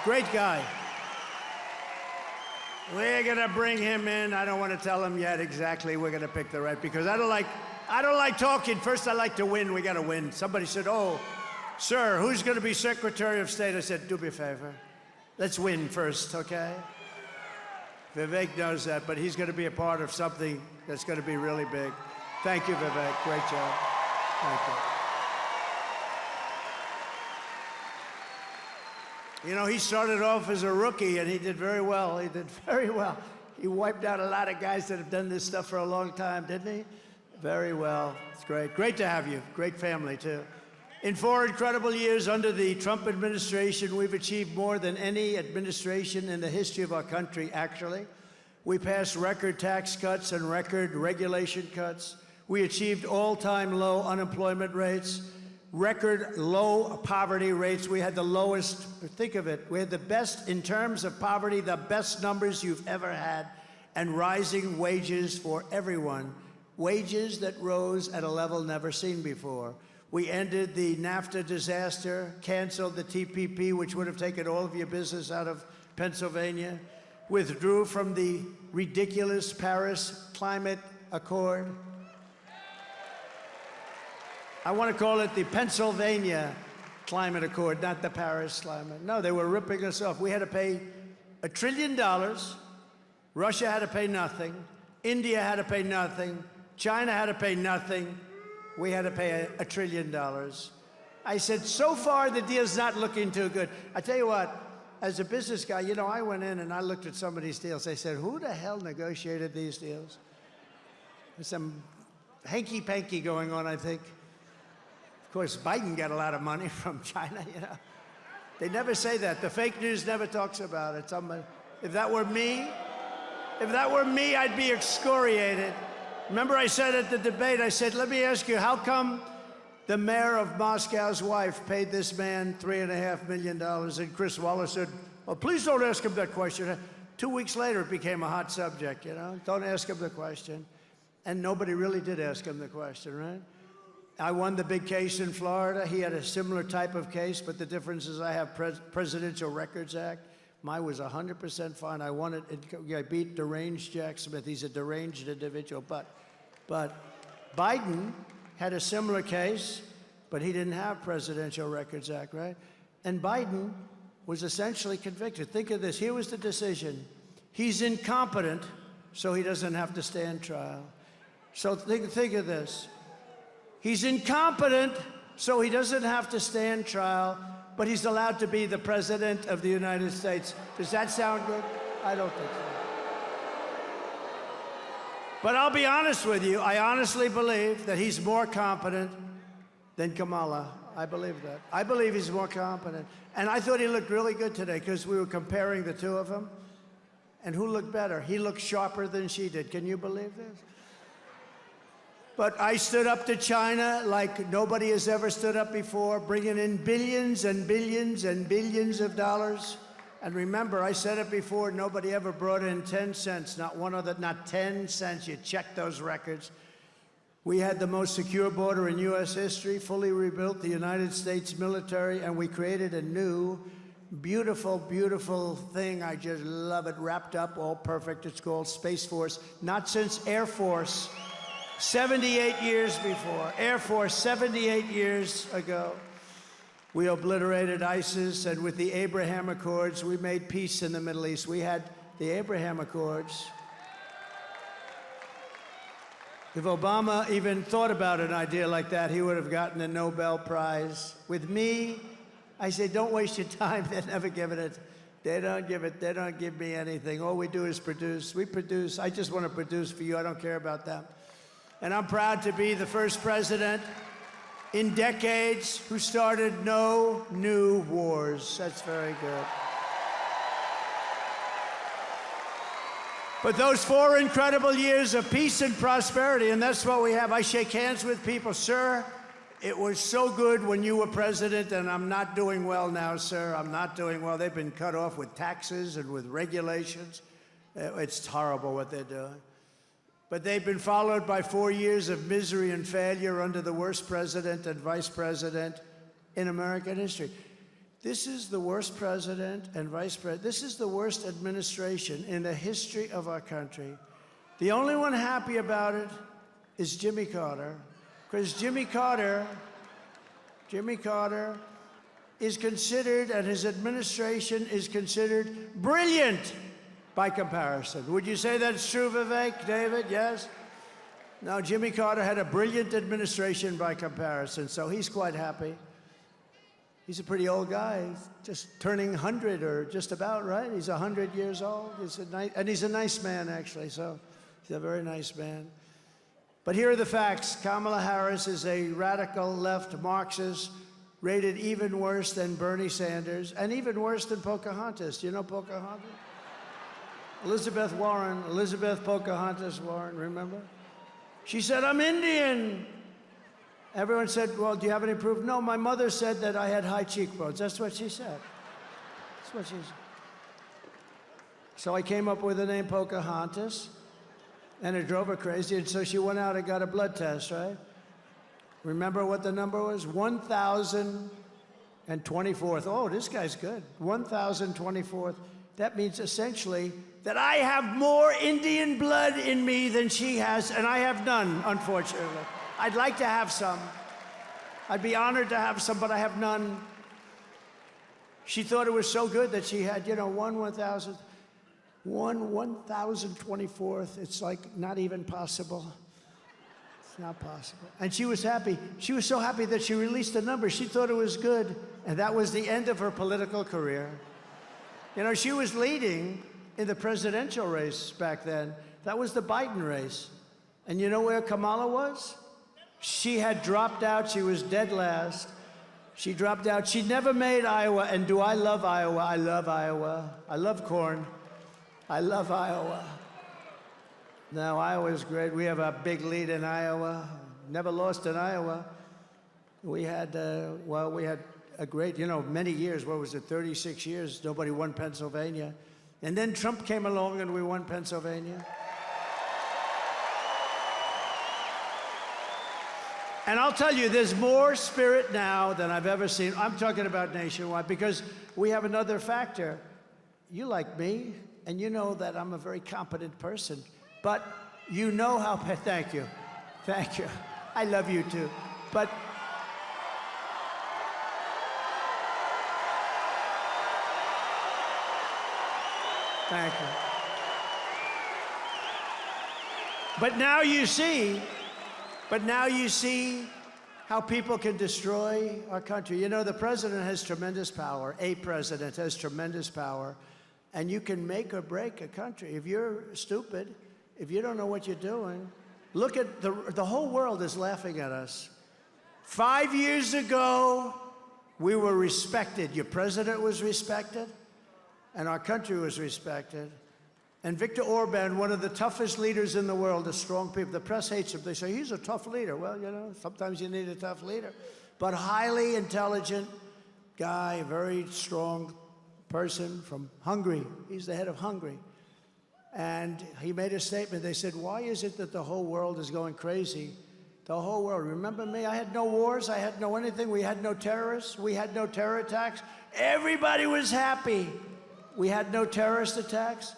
Great guy. We're gonna bring him in. I don't want to tell him yet exactly we're gonna pick the right, because I don't like talking. First, I like to win. We gotta win. Somebody said, "Oh, sir, who's gonna be Secretary of State?" I said, "Do me a favor. Let's win first, okay?" Vivek knows that, but he's gonna be a part of something that's gonna be really big. Thank you, Vivek. Great job. Thank you. You know, he started off as a rookie, and he did very well. He did very well. He wiped out a lot of guys that have done this stuff for a long time, didn't he? Very well. It's great. Great to have you. Great family, too. In 4 incredible years under the Trump administration, we've achieved more than any administration in the history of our country, actually. We passed record tax cuts and record regulation cuts. We achieved all-time low unemployment rates, record low poverty rates. We had the lowest, think of it, we had the best, in terms of poverty, the best numbers you've ever had, and rising wages for everyone. Wages that rose at a level never seen before. We ended the NAFTA disaster, canceled the TPP, which would have taken all of your business out of Pennsylvania, withdrew from the ridiculous Paris Climate Accord. I want to call it the Pennsylvania Climate Accord, not the Paris Climate. No, they were ripping us off. We had to pay $1 trillion. Russia had to pay nothing. India had to pay nothing. China had to pay nothing. We had to pay $1 trillion. I said, so far, the deal's not looking too good. I tell you what, as a business guy, you know, I went in and I looked at some of these deals. I said, who the hell negotiated these deals? There's some hanky-panky going on, I think. Of course, Biden got a lot of money from China, you know. They never say that. The fake news never talks about it. If that were me, I'd be excoriated. Remember I said at the debate, I said, let me ask you, how come the mayor of Moscow's wife paid this man $3.5 million? And Chris Wallace said, well, please don't ask him that question. 2 weeks later, it became a hot subject, you know? Don't ask him the question. And nobody really did ask him the question, right? I won the big case in Florida. He had a similar type of case, but the difference is I have Presidential Records Act. Mine was 100% fine. I won it. I beat deranged Jack Smith. He's a deranged individual. But Biden had a similar case, but he didn't have Presidential Records Act, right? And Biden was essentially convicted. Think of this. Here was the decision. He's incompetent, so he doesn't have to stand trial. So think of this. He's incompetent, so he doesn't have to stand trial, but he's allowed to be the President of the United States. Does that sound good? I don't think so. But I'll be honest with you. I honestly believe that he's more competent than Kamala. I believe that. I believe he's more competent. And I thought he looked really good today because we were comparing the two of them. And who looked better? He looked sharper than she did. Can you believe this? But I stood up to China like nobody has ever stood up before, bringing in billions and billions and billions of dollars. And remember, I said it before, nobody ever brought in 10 cents, not 10 cents. You check those records. We had the most secure border in U.S. history, fully rebuilt the United States military, and we created a new, beautiful, beautiful thing. I just love it, wrapped up, all perfect. It's called Space Force. Not since Air Force. 78 years before. Air Force, 78 years ago. We obliterated ISIS, and with the Abraham Accords, we made peace in the Middle East. We had the Abraham Accords. If Obama even thought about an idea like that, he would have gotten a Nobel Prize. With me, I say, don't waste your time. They're never giving it. They don't give me anything. All we do is produce. We produce. I just want to produce for you. I don't care about them. And I'm proud to be the first president in decades who started no new wars. That's very good. But those 4 incredible years of peace and prosperity, and that's what we have. I shake hands with people. Sir, it was so good when you were president, and I'm not doing well now, sir. I'm not doing well. They've been cut off with taxes and with regulations. It's horrible what they're doing. But they've been followed by 4 years of misery and failure under the worst president and vice president in American history. This is the worst president and vice president. This is the worst administration in the history of our country. The only one happy about it is Jimmy Carter, because Jimmy Carter is considered, and his administration is considered brilliant by comparison. Would you say that's true, Vivek, David? Yes? No, Jimmy Carter had a brilliant administration by comparison, so he's quite happy. He's a pretty old guy, just turning 100 or just about, right? He's 100 years old. And he's a nice man, actually, so he's a very nice man. But here are the facts. Kamala Harris is a radical left Marxist, rated even worse than Bernie Sanders, and even worse than Pocahontas. Do you know Pocahontas? Elizabeth Pocahontas Warren, remember? She said, I'm Indian. Everyone said, well, do you have any proof? No, my mother said that I had high cheekbones. That's what she said. That's what she said. So I came up with the name Pocahontas, and it drove her crazy, and so she went out and got a blood test, right? Remember what the number was? 1,024th. Oh, this guy's good. 1,024th. That means essentially that I have more Indian blood in me than she has, and I have none, unfortunately. I'd like to have some. I'd be honored to have some, but I have none. She thought it was so good that she had, 1,024th. It's like not even possible. It's not possible. And she was happy. She was so happy that she released the number. She thought it was good, and that was the end of her political career. She was leading in the presidential race back then. That was the Biden race. And you know where Kamala was? She had dropped out. She was dead last. She dropped out. She never made Iowa. And do I love Iowa? I love Iowa. I love corn. I love Iowa. Now, Iowa is great. We have a big lead in Iowa. Never lost in Iowa. We had, we had a great, many years. What was it, 36 years? Nobody won Pennsylvania. And then Trump came along and we won Pennsylvania. And I'll tell you, there's more spirit now than I've ever seen. I'm talking about nationwide because we have another factor. You like me, and you know that I'm a very competent person. But you know how, thank you. Thank you. I love you too. But thank you. But now you see how people can destroy our country. You know, the president has tremendous power. A president has tremendous power. And you can make or break a country. If you're stupid, if you don't know what you're doing, look at the whole world is laughing at us. 5 years ago, we were respected. Your president was respected, and our country was respected. And Viktor Orban, one of the toughest leaders in the world, the strong people. The press hates him. They say, he's a tough leader. Well, sometimes you need a tough leader. But highly intelligent guy, very strong person from Hungary. He's the head of Hungary. And he made a statement. They said, why is it that the whole world is going crazy? The whole world. Remember me? I had no wars. I had no anything. We had no terrorists. We had no terror attacks. Everybody was happy. We had no terrorist attacks.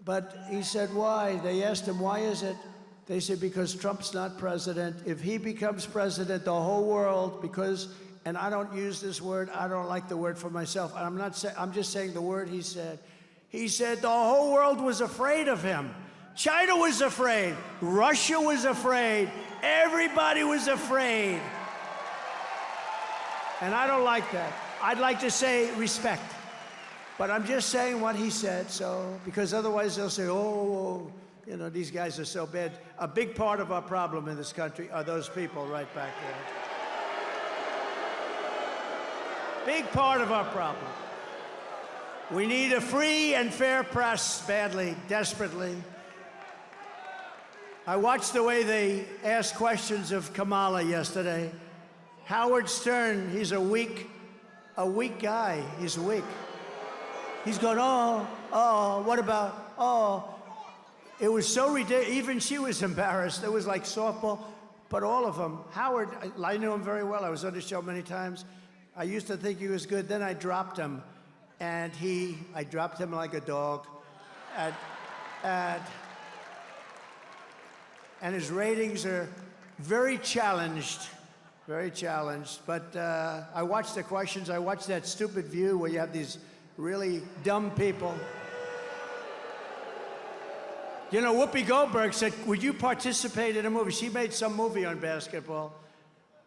But he said, why? They asked him, why is it? They said, because Trump's not president. If he becomes president, the whole world, and I don't use this word, I don't like the word for myself. I'm just saying the word he said. He said the whole world was afraid of him. China was afraid. Russia was afraid. Everybody was afraid. And I don't like that. I'd like to say respect. But I'm just saying what he said, because otherwise they'll say, these guys are so bad. A big part of our problem in this country are those people right back there. Big part of our problem. We need a free and fair press badly, desperately. I watched the way they asked questions of Kamala yesterday. Howard Stern, he's a weak guy. He's weak. He's going, what about, It was so ridiculous. Even she was embarrassed. It was like softball. But all of them. Howard, I knew him very well. I was on his show many times. I used to think he was good. Then I dropped him. And I dropped him like a dog. And his ratings are very challenged. Very challenged. But I watched the questions. I watched that stupid View where you have these really dumb people. Whoopi Goldberg said, would you participate in a movie? She made some movie on basketball.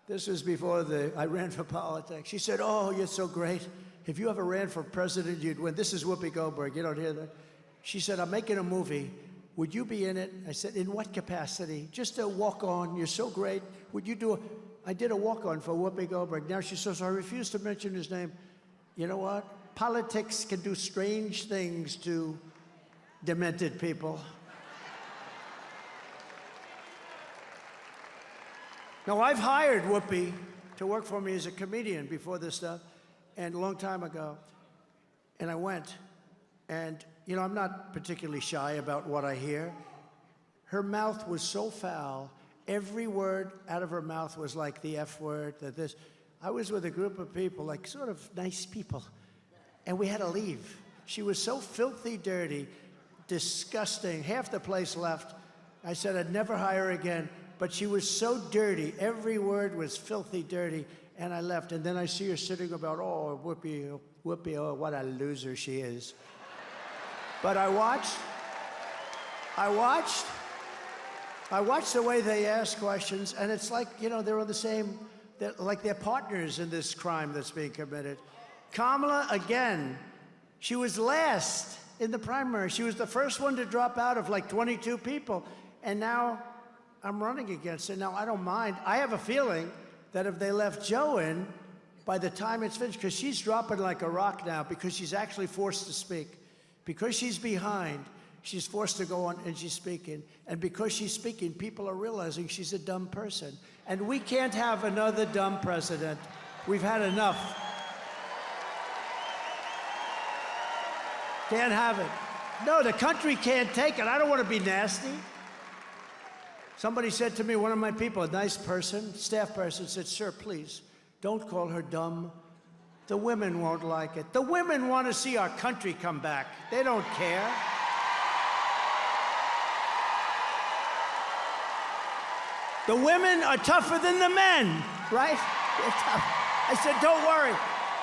This was before I ran for politics. She said, you're so great. If you ever ran for president, you'd win. This is Whoopi Goldberg. You don't hear that? She said, I'm making a movie. Would you be in it? I said, in what capacity? Just a walk-on. You're so great. Would you do I did a walk-on for Whoopi Goldberg. Now she says, I refuse to mention his name. You know what? Politics can do strange things to demented people. Now, I've hired Whoopi to work for me as a comedian before this stuff, and a long time ago. And I went, and, I'm not particularly shy about what I hear. Her mouth was so foul, every word out of her mouth was like the F word, this. I was with a group of people, like sort of nice people, and we had to leave. She was so filthy dirty, disgusting, half the place left. I said I'd never hire her again, but she was so dirty, every word was filthy dirty, and I left. And then I see her sitting about, Whoopi, what a loser she is. But I watched the way they ask questions, and it's like, they're on the same, like they're partners in this crime that's being committed. Kamala, again, she was last in the primary. She was the first one to drop out of like 22 people, and now I'm running against her. Now, I don't mind. I have a feeling that if they left Joe in, by the time it's finished, because she's dropping like a rock now, because she's actually forced to speak. Because she's behind, she's forced to go on, and she's speaking. And because she's speaking, people are realizing she's a dumb person. And we can't have another dumb president. We've had enough. Can't have it. No, the country can't take it. I don't want to be nasty. Somebody said to me, one of my people, a nice person, staff person, said, "Sir, please, don't call her dumb. The women won't like it." The women want to see our country come back. They don't care. The women are tougher than the men, right? They're tough. I said, don't worry.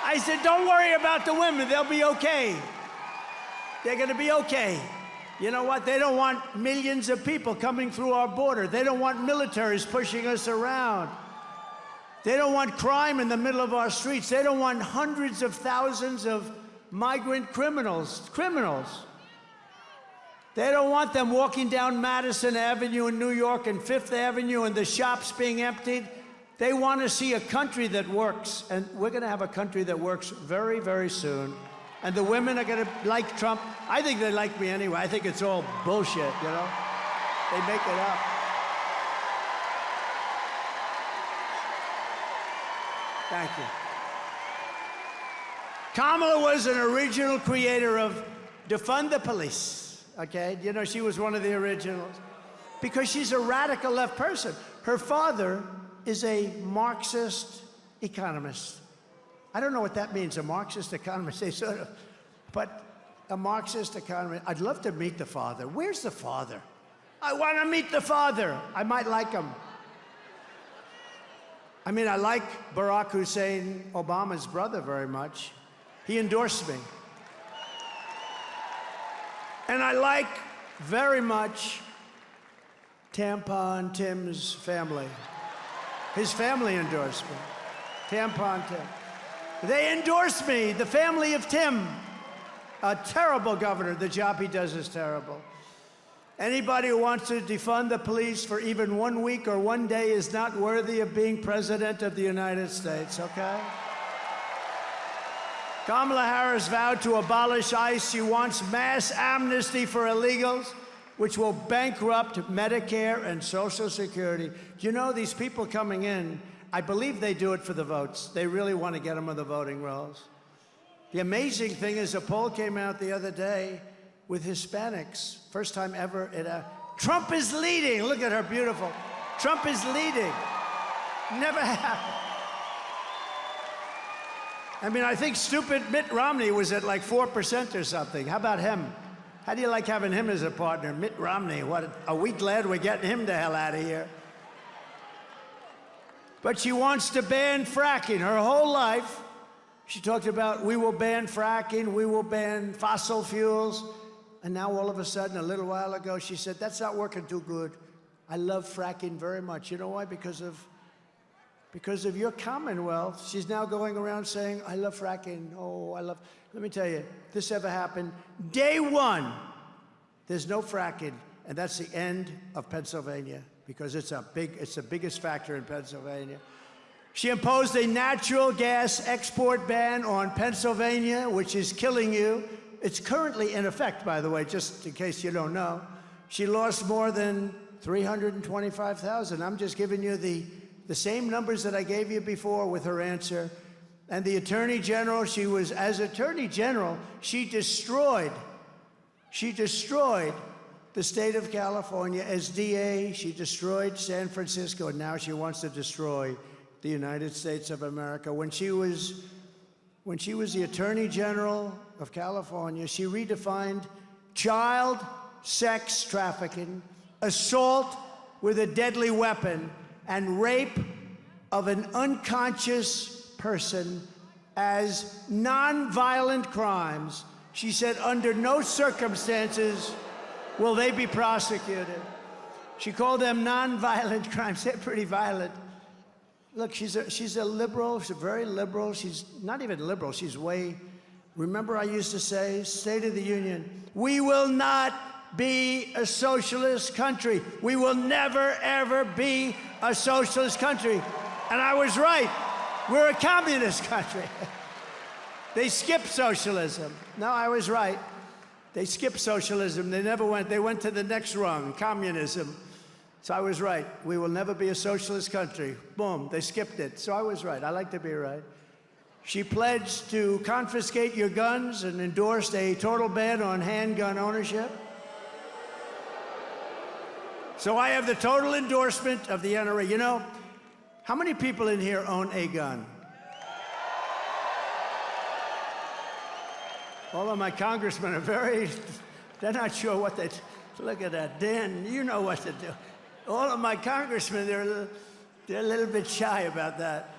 I said, don't worry about the women. They'll be okay. They're going to be okay. You know what? They don't want millions of people coming through our border. They don't want militaries pushing us around. They don't want crime in the middle of our streets. They don't want hundreds of thousands of migrant criminals. They don't want them walking down Madison Avenue in New York and Fifth Avenue and the shops being emptied. They want to see a country that works. And we're going to have a country that works very, very soon. And the women are going to like Trump. I think they like me anyway. I think it's all bullshit, you know? They make it up. Thank you. Kamala was an original creator of defund the police. Okay, you know, she was one of the originals because she's a radical left person. Her father is a Marxist economist. I don't know what that means, a Marxist economist, they sort of, but a Marxist economist. I'd love to meet the father. Where's the father? I want to meet the father. I might like him. I mean, I like Barack Hussein Obama's brother very much. He endorsed me. And I like very much Tampon Tim's family. His family endorsed me. Tampon Tim. They endorsed me, the family of Tim. A terrible governor. The job he does is terrible. Anybody who wants to defund the police for even 1 week or 1 day is not worthy of being president of the United States, okay? Kamala Harris vowed to abolish ICE. She wants mass amnesty for illegals, which will bankrupt Medicare and Social Security. Do you know these people coming in, I believe they do it for the votes. They really want to get them on the voting rolls. The amazing thing is a poll came out the other day with Hispanics. First time ever. Trump is leading. Look at her, beautiful. Trump is leading. Never happened. I mean, I think stupid Mitt Romney was at like 4% or something. How about him? How do you like having him as a partner? Mitt Romney, are we glad we're getting him the hell out of here? But she wants to ban fracking. Her whole life, she talked about, we will ban fracking, we will ban fossil fuels. And now all of a sudden, a little while ago, she said, that's not working too good. I love fracking very much. You know why? Because of your Commonwealth. She's now going around saying, I love fracking. Oh, I love... Let me tell you, if this ever happened, day one, there's no fracking. And that's the end of Pennsylvania, because it's the biggest factor in Pennsylvania. She imposed a natural gas export ban on Pennsylvania, which is killing you. It's currently in effect, by the way, just in case you don't know. She lost more than 325,000. I'm just giving you the same numbers that I gave you before with her answer. And the Attorney General, as Attorney General, she destroyed the state of California. As DA, she destroyed San Francisco, and now she wants to destroy the United States of America. When she was the Attorney General of California, she redefined child sex trafficking, assault with a deadly weapon, and rape of an unconscious person as non-violent crimes. She said under no circumstances will they be prosecuted. She called them non-violent crimes. They're pretty violent. Look, she's a liberal. She's very liberal. She's not even liberal. She's way... Remember I used to say, State of the Union, we will not be a socialist country. We will never, ever be a socialist country. And I was right. We're a communist country. They skipped socialism. No, I was right. They skipped socialism. They went to the next rung, communism. So I was right. We will never be a socialist country. Boom, they skipped it. So I was right. I like to be right. She pledged to confiscate your guns and endorsed a total ban on handgun ownership. So I have the total endorsement of the NRA. You know, how many people in here own a gun? All of my congressmen are they're not sure what they, look at that. Dan, you know what to do. All of my congressmen, they're a little bit shy about that.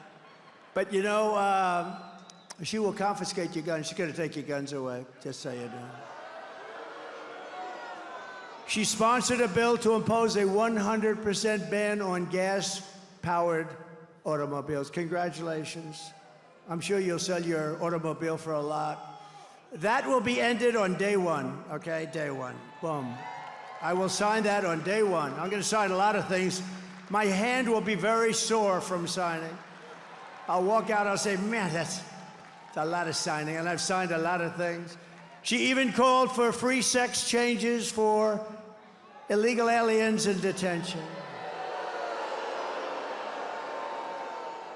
But you know, she will confiscate your guns. She's going to take your guns away, just so you know. She sponsored a bill to impose a 100% ban on gas-powered automobiles. Congratulations. I'm sure you'll sell your automobile for a lot. That will be ended on day one, okay? Day one. Boom. I will sign that on day one. I'm going to sign a lot of things. My hand will be very sore from signing. I'll walk out, I'll say, man, that's a lot of signing, and I've signed a lot of things. She even called for free sex changes for illegal aliens in detention.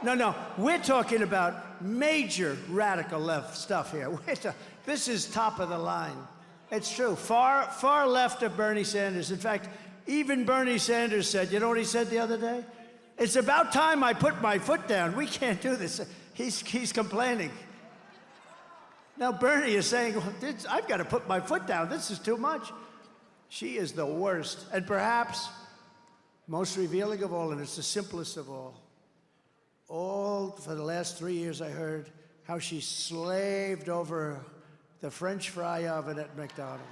No, we're talking about major radical left stuff here. This is top of the line. It's true. Far left of Bernie Sanders. In fact, even Bernie Sanders said, you know what he said the other day? It's about time I put my foot down. We can't do this. He's complaining. Now Bernie is saying, well, I've got to put my foot down. This is too much. She is the worst, and perhaps most revealing of all, and it's the simplest of all. All for the last 3 years, I heard how she slaved over the French fry oven at McDonald's.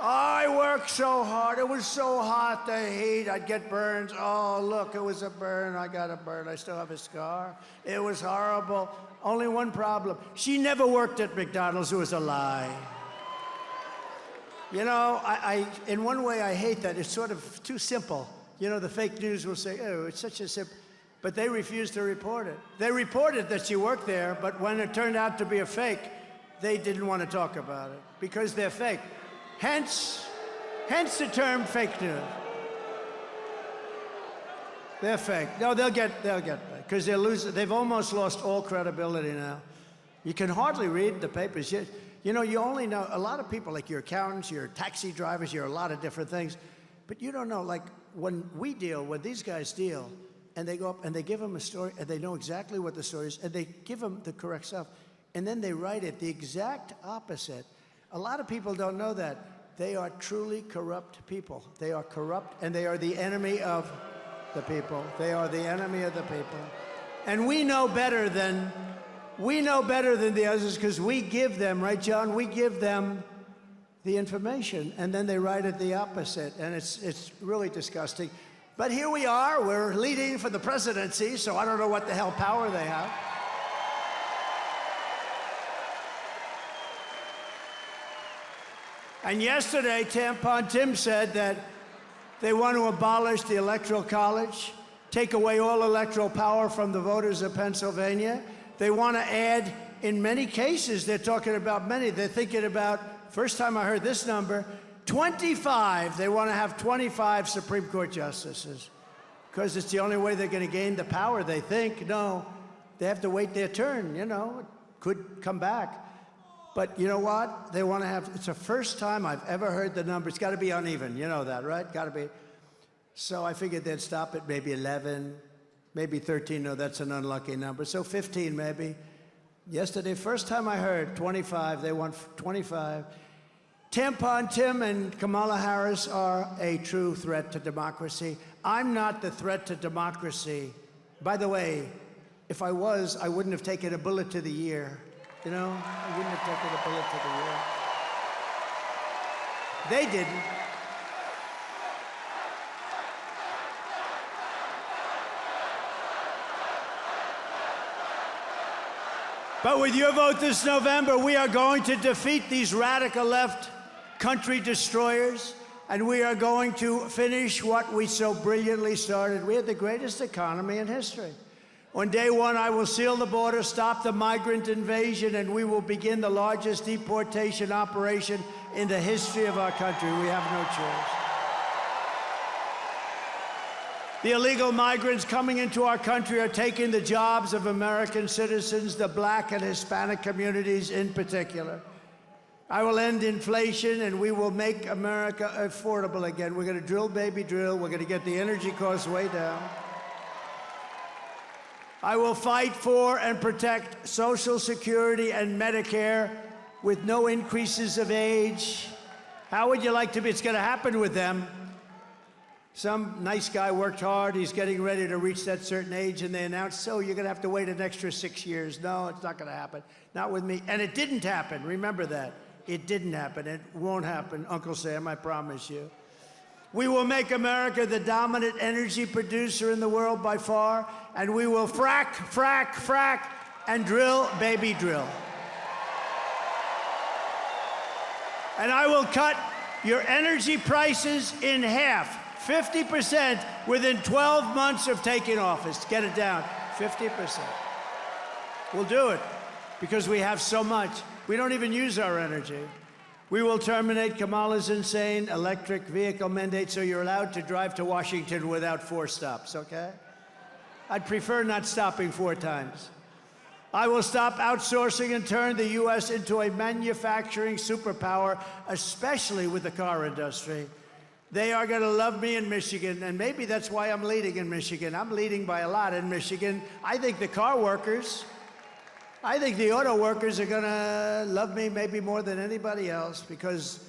I worked so hard. It was so hot, the heat. I'd get burns. Oh, look, it was a burn. I got a burn. I still have a scar. It was horrible. Only one problem. She never worked at McDonald's. It was a lie. You know, in one way, I hate that. It's sort of too simple. You know, the fake news will say, oh, it's such a simple... But they refused to report it. They reported that she worked there, but when it turned out to be a fake, they didn't want to talk about it because they're fake. Hence the term fake news. They're fake. No, they'll get back because they've almost lost all credibility now. You can hardly read the papers. You know, you only know a lot of people, like your accountants, your taxi drivers, you're a lot of different things, but you don't know, like when these guys deal, and they go up and they give them a story, and they know exactly what the story is, and they give them the correct stuff, and then they write it the exact opposite. A lot of people don't know that. They are truly corrupt people. They are corrupt, and they are the enemy of the people. They are the enemy of the people. And we know better than the others because we give them, right, John? We give them the information, and then they write it the opposite, and it's really disgusting. But here we are, we're leading for the presidency, so I don't know what the hell power they have. And yesterday, Tampon Tim said that they want to abolish the Electoral College, take away all electoral power from the voters of Pennsylvania. They want to add, in many cases, they're talking about many, they're thinking about, first time I heard this number, 25. They want to have 25 Supreme Court justices because it's the only way they're going to gain the power, they think. No, they have to wait their turn, you know. It could come back. But you know what? They want to have, it's the first time I've ever heard the number. It's got to be uneven. You know that, right? Got to be. So I figured they'd stop at maybe 11, maybe 13. No, that's an unlucky number. So 15 maybe. Yesterday, first time I heard 25. They want 25. Tampon Tim and Kamala Harris are a true threat to democracy. I'm not the threat to democracy. By the way, if I was, I wouldn't have taken a bullet to the ear. You know, I wouldn't have taken a bullet to the ear. They didn't. But with your vote this November, we are going to defeat these radical left country destroyers, and we are going to finish what we so brilliantly started. We had the greatest economy in history. On day one, I will seal the border, stop the migrant invasion, and we will begin the largest deportation operation in the history of our country. We have no choice. The illegal migrants coming into our country are taking the jobs of American citizens, the Black and Hispanic communities in particular. I will end inflation, and we will make America affordable again. We're going to drill, baby, drill. We're going to get the energy costs way down. I will fight for and protect Social Security and Medicare with no increases of age. How would you like to be? It's going to happen with them. Some nice guy worked hard. He's getting ready to reach that certain age, and they announced, so you're going to have to wait an extra 6 years. No, it's not going to happen. Not with me. And it didn't happen. Remember that. It didn't happen. It won't happen, Uncle Sam, I promise you. We will make America the dominant energy producer in the world by far, and we will frack, frack, frack, and drill, baby, drill. And I will cut your energy prices in half, 50%, within 12 months of taking office. Get it down, 50%. We'll do it because we have so much. We don't even use our energy. We will terminate Kamala's insane electric vehicle mandate so you're allowed to drive to Washington without 4 stops, okay? I'd prefer not stopping 4 times. I will stop outsourcing and turn the U.S. into a manufacturing superpower, especially with the car industry. They are going to love me in Michigan, and maybe that's why I'm leading in Michigan. I'm leading by a lot in Michigan. I think the car workers, I think the auto workers are going to love me maybe more than anybody else, because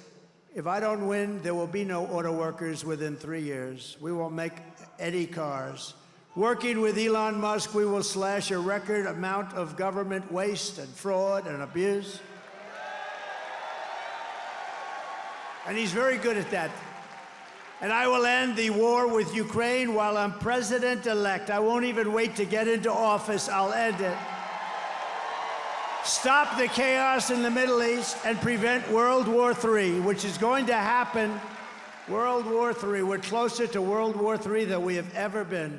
if I don't win, there will be no auto workers within 3 years. We won't make any cars. Working with Elon Musk, we will slash a record amount of government waste and fraud and abuse. And he's very good at that. And I will end the war with Ukraine while I'm president-elect. I won't even wait to get into office. I'll end it. Stop the chaos in the Middle East and prevent World War III, which is going to happen. World War III. We're closer to World War III than we have ever been.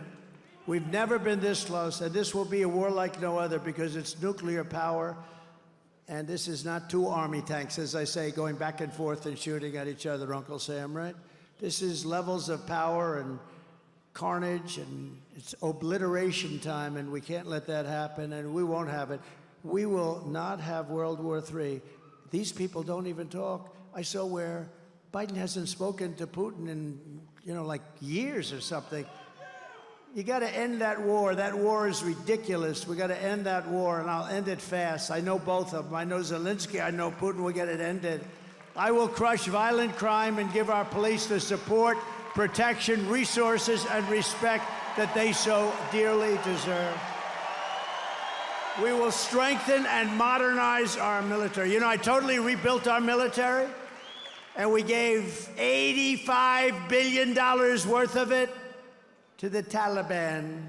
We've never been this close, and this will be a war like no other because it's nuclear power, and this is not 2 army tanks, as I say, going back and forth and shooting at each other, Uncle Sam, right? This is levels of power and carnage, and it's obliteration time, and we can't let that happen, and we won't have it. We will not have World War III. These people don't even talk. I saw where Biden hasn't spoken to Putin in, like years or something. You got to end that war. That war is ridiculous. We got to end that war, and I'll end it fast. I know both of them. I know Zelensky. I know Putin. We'll get it ended. I will crush violent crime and give our police the support, protection, resources, and respect that they so dearly deserve. We will strengthen and modernize our military. I totally rebuilt our military, and we gave $85 billion worth of it to the Taliban.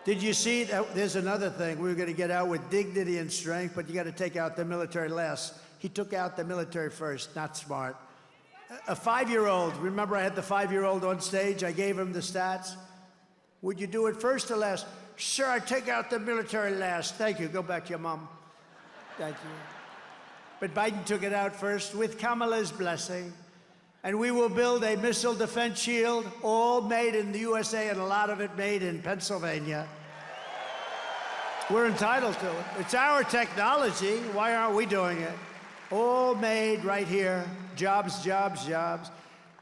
Did you see that? There's another thing. We were going to get out with dignity and strength, but you got to take out the military last. He took out the military first. Not smart. A 5-year-old. Remember, I had the 5-year-old on stage. I gave him the stats. Would you do it first or last? Sure, I take out the military last. Thank you. Go back to your mom. Thank you. But Biden took it out first with Kamala's blessing. And we will build a missile defense shield, all made in the USA, and a lot of it made in Pennsylvania. We're entitled to it. It's our technology. Why aren't we doing it? All made right here. Jobs, jobs, jobs.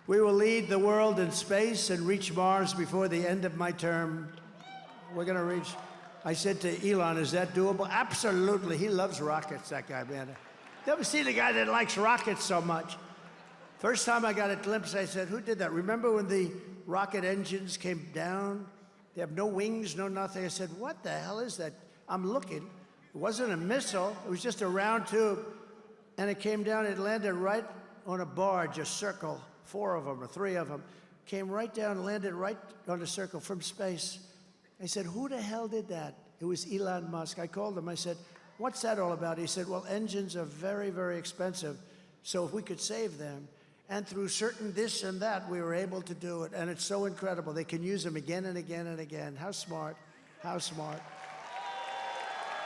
We will lead the world in space and reach Mars before the end of my term. We're going to reach. I said to Elon, is that doable? Absolutely. He loves rockets, that guy, man. Never seen a guy that likes rockets so much. First time I got a glimpse, I said, who did that? Remember when the rocket engines came down? They have no wings, no nothing. I said, what the hell is that? I'm looking. It wasn't a missile. It was just a round tube. And it came down. It landed right on a barge, a circle. 4 of them or 3 of them. Came right down, landed right on a circle from space. I said, who the hell did that? It was Elon Musk. I called him. I said, what's that all about? He said, well, engines are very, very expensive. So if we could save them. And through certain this and that, we were able to do it. And it's so incredible. They can use them again and again and again. How smart, how smart.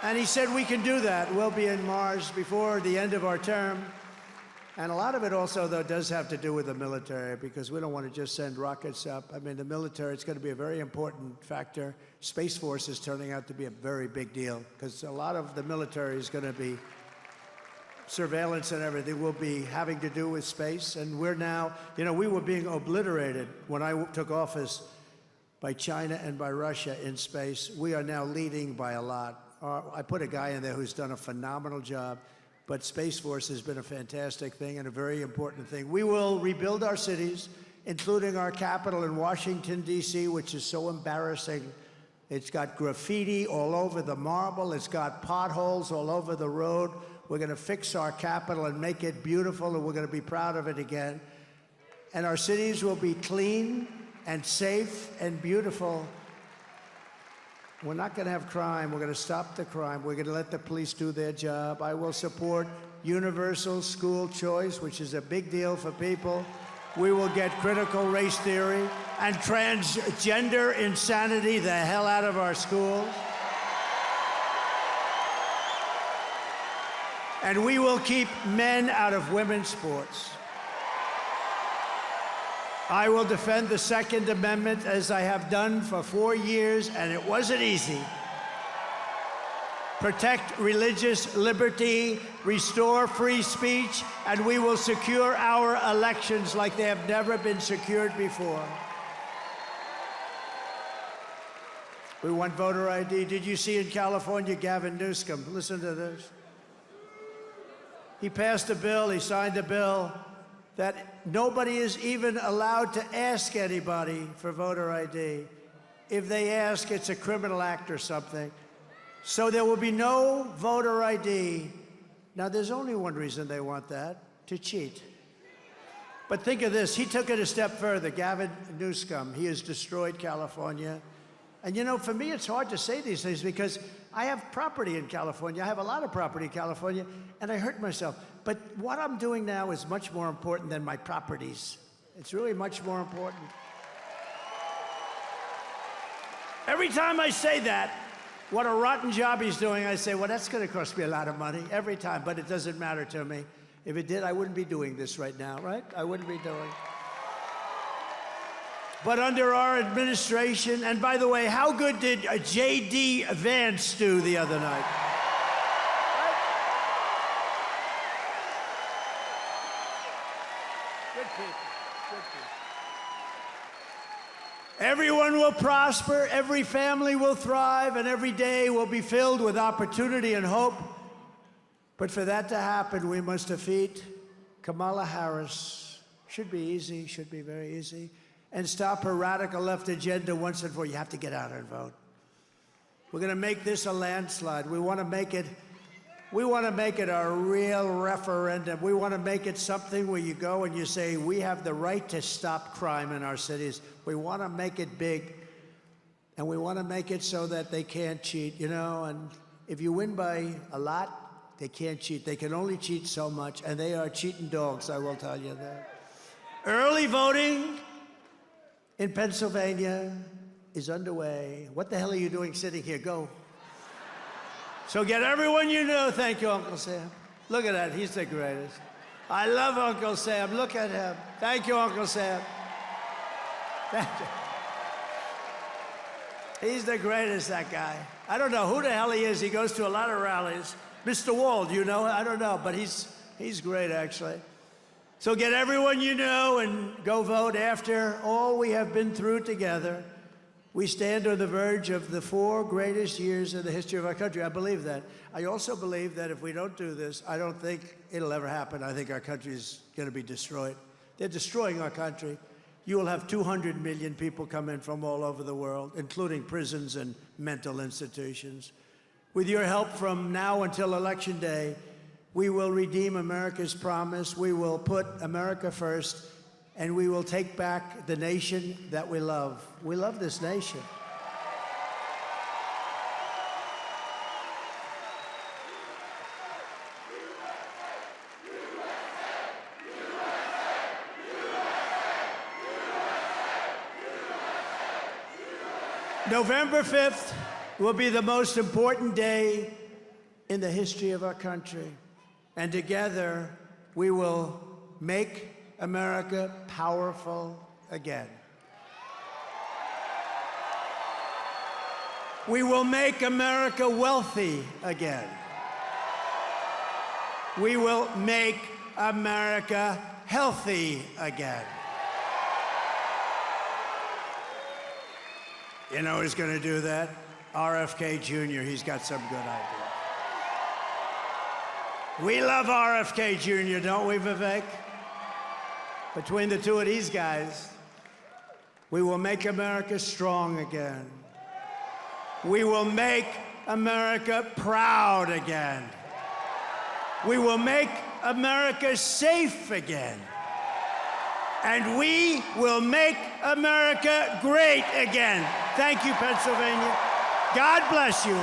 And he said we can do that. We'll be in Mars before the end of our term. And a lot of it also, though, does have to do with the military, because we don't want to just send rockets up. I mean, the military, it's going to be a very important factor. Space Force is turning out to be a very big deal, because a lot of the military is going to be surveillance and everything will be having to do with space. And we're now, you know, we were being obliterated when I took office by China and by Russia in space. We are now leading by a lot. I put a guy in there who's done a phenomenal job, but Space Force has been a fantastic thing and a very important thing. We will rebuild our cities, including our capital in Washington, D.C., which is so embarrassing. It's got graffiti all over the marble. It's got potholes all over the road. We're going to fix our capital and make it beautiful, and we're going to be proud of it again. And our cities will be clean and safe and beautiful. We're not going to have crime. We're going to stop the crime. We're going to let the police do their job. I will support universal school choice, which is a big deal for people. We will get critical race theory and transgender insanity the hell out of our schools. And we will keep men out of women's sports. I will defend the Second Amendment as I have done for 4 years, and it wasn't easy. Protect religious liberty, restore free speech, and we will secure our elections like they have never been secured before. We want voter ID. Did you see in California, Gavin Newsom? Listen to this. He passed a bill, he signed a bill that nobody is even allowed to ask anybody for voter ID. If they ask, it's a criminal act or something. So there will be no voter ID. Now, there's only one reason they want that, to cheat. But think of this, he took it a step further, Gavin Newsom. He has destroyed California. And you know, for me, it's hard to say these things because I have property in California. I have a lot of property in California, and I hurt myself. But what I'm doing now is much more important than my properties. It's really much more important. Every time I say that, what a rotten job he's doing, I say, well, that's going to cost me a lot of money every time, but it doesn't matter to me. If it did, I wouldn't be doing this right now, right? I wouldn't be doing. But under our administration, and by the way, how good did J.D. Vance do the other night? Good people, good people. Everyone will prosper, every family will thrive, and every day will be filled with opportunity and hope. But for that to happen, we must defeat Kamala Harris. Should be easy, should be very easy. And stop her radical left agenda once and for all. You have to get out and vote. We're going to make this a landslide. We want to make it a real referendum. We want to make it something where you go and you say, we have the right to stop crime in our cities. We want to make it big. And we want to make it so that they can't cheat, you know. And if you win by a lot, they can't cheat. They can only cheat so much. And they are cheating dogs, I will tell you that. Early voting in Pennsylvania is underway. What the hell are you doing sitting here? Go. So get everyone you know. Thank you, Uncle Sam. Look at that. He's the greatest. I love Uncle Sam. Look at him. Thank you, Uncle Sam. Thank you. He's the greatest, that guy. I don't know who the hell he is. He goes to a lot of rallies. Mr. Wall, do you know? I don't know, but he's great, actually. So get everyone you know and go vote. After all we have been through together, we stand on the verge of the 4 greatest years in the history of our country. I believe that. I also believe that if we don't do this, I don't think it'll ever happen. I think our country is going to be destroyed. They're destroying our country. You will have 200 million people come in from all over the world, including prisons and mental institutions. With your help from now until Election Day, we will redeem America's promise. We will put America first, and we will take back the nation that we love. We love this nation. November 5th will be the most important day in the history of our country. And together, we will make America powerful again. We will make America wealthy again. We will make America healthy again. You know who's going to do that? RFK Jr. He's got some good ideas. We love RFK Jr., don't we, Vivek? Between the two of these guys, we will make America strong again. We will make America proud again. We will make America safe again. And we will make America great again. Thank you, Pennsylvania. God bless you.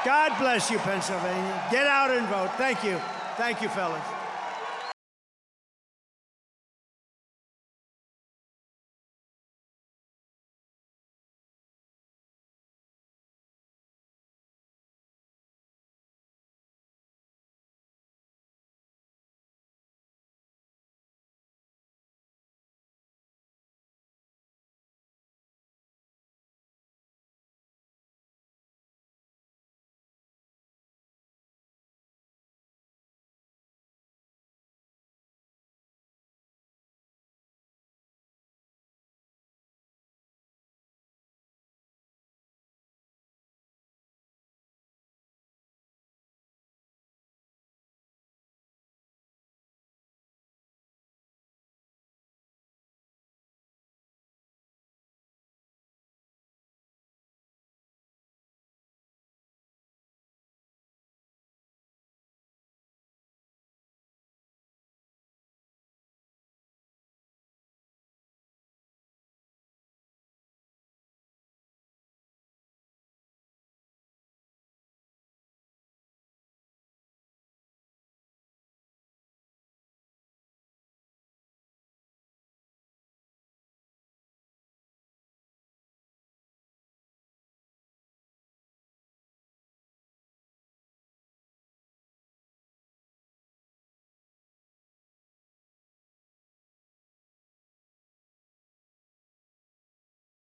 God bless you, Pennsylvania. Get out and vote. Thank you. Thank you, fellas.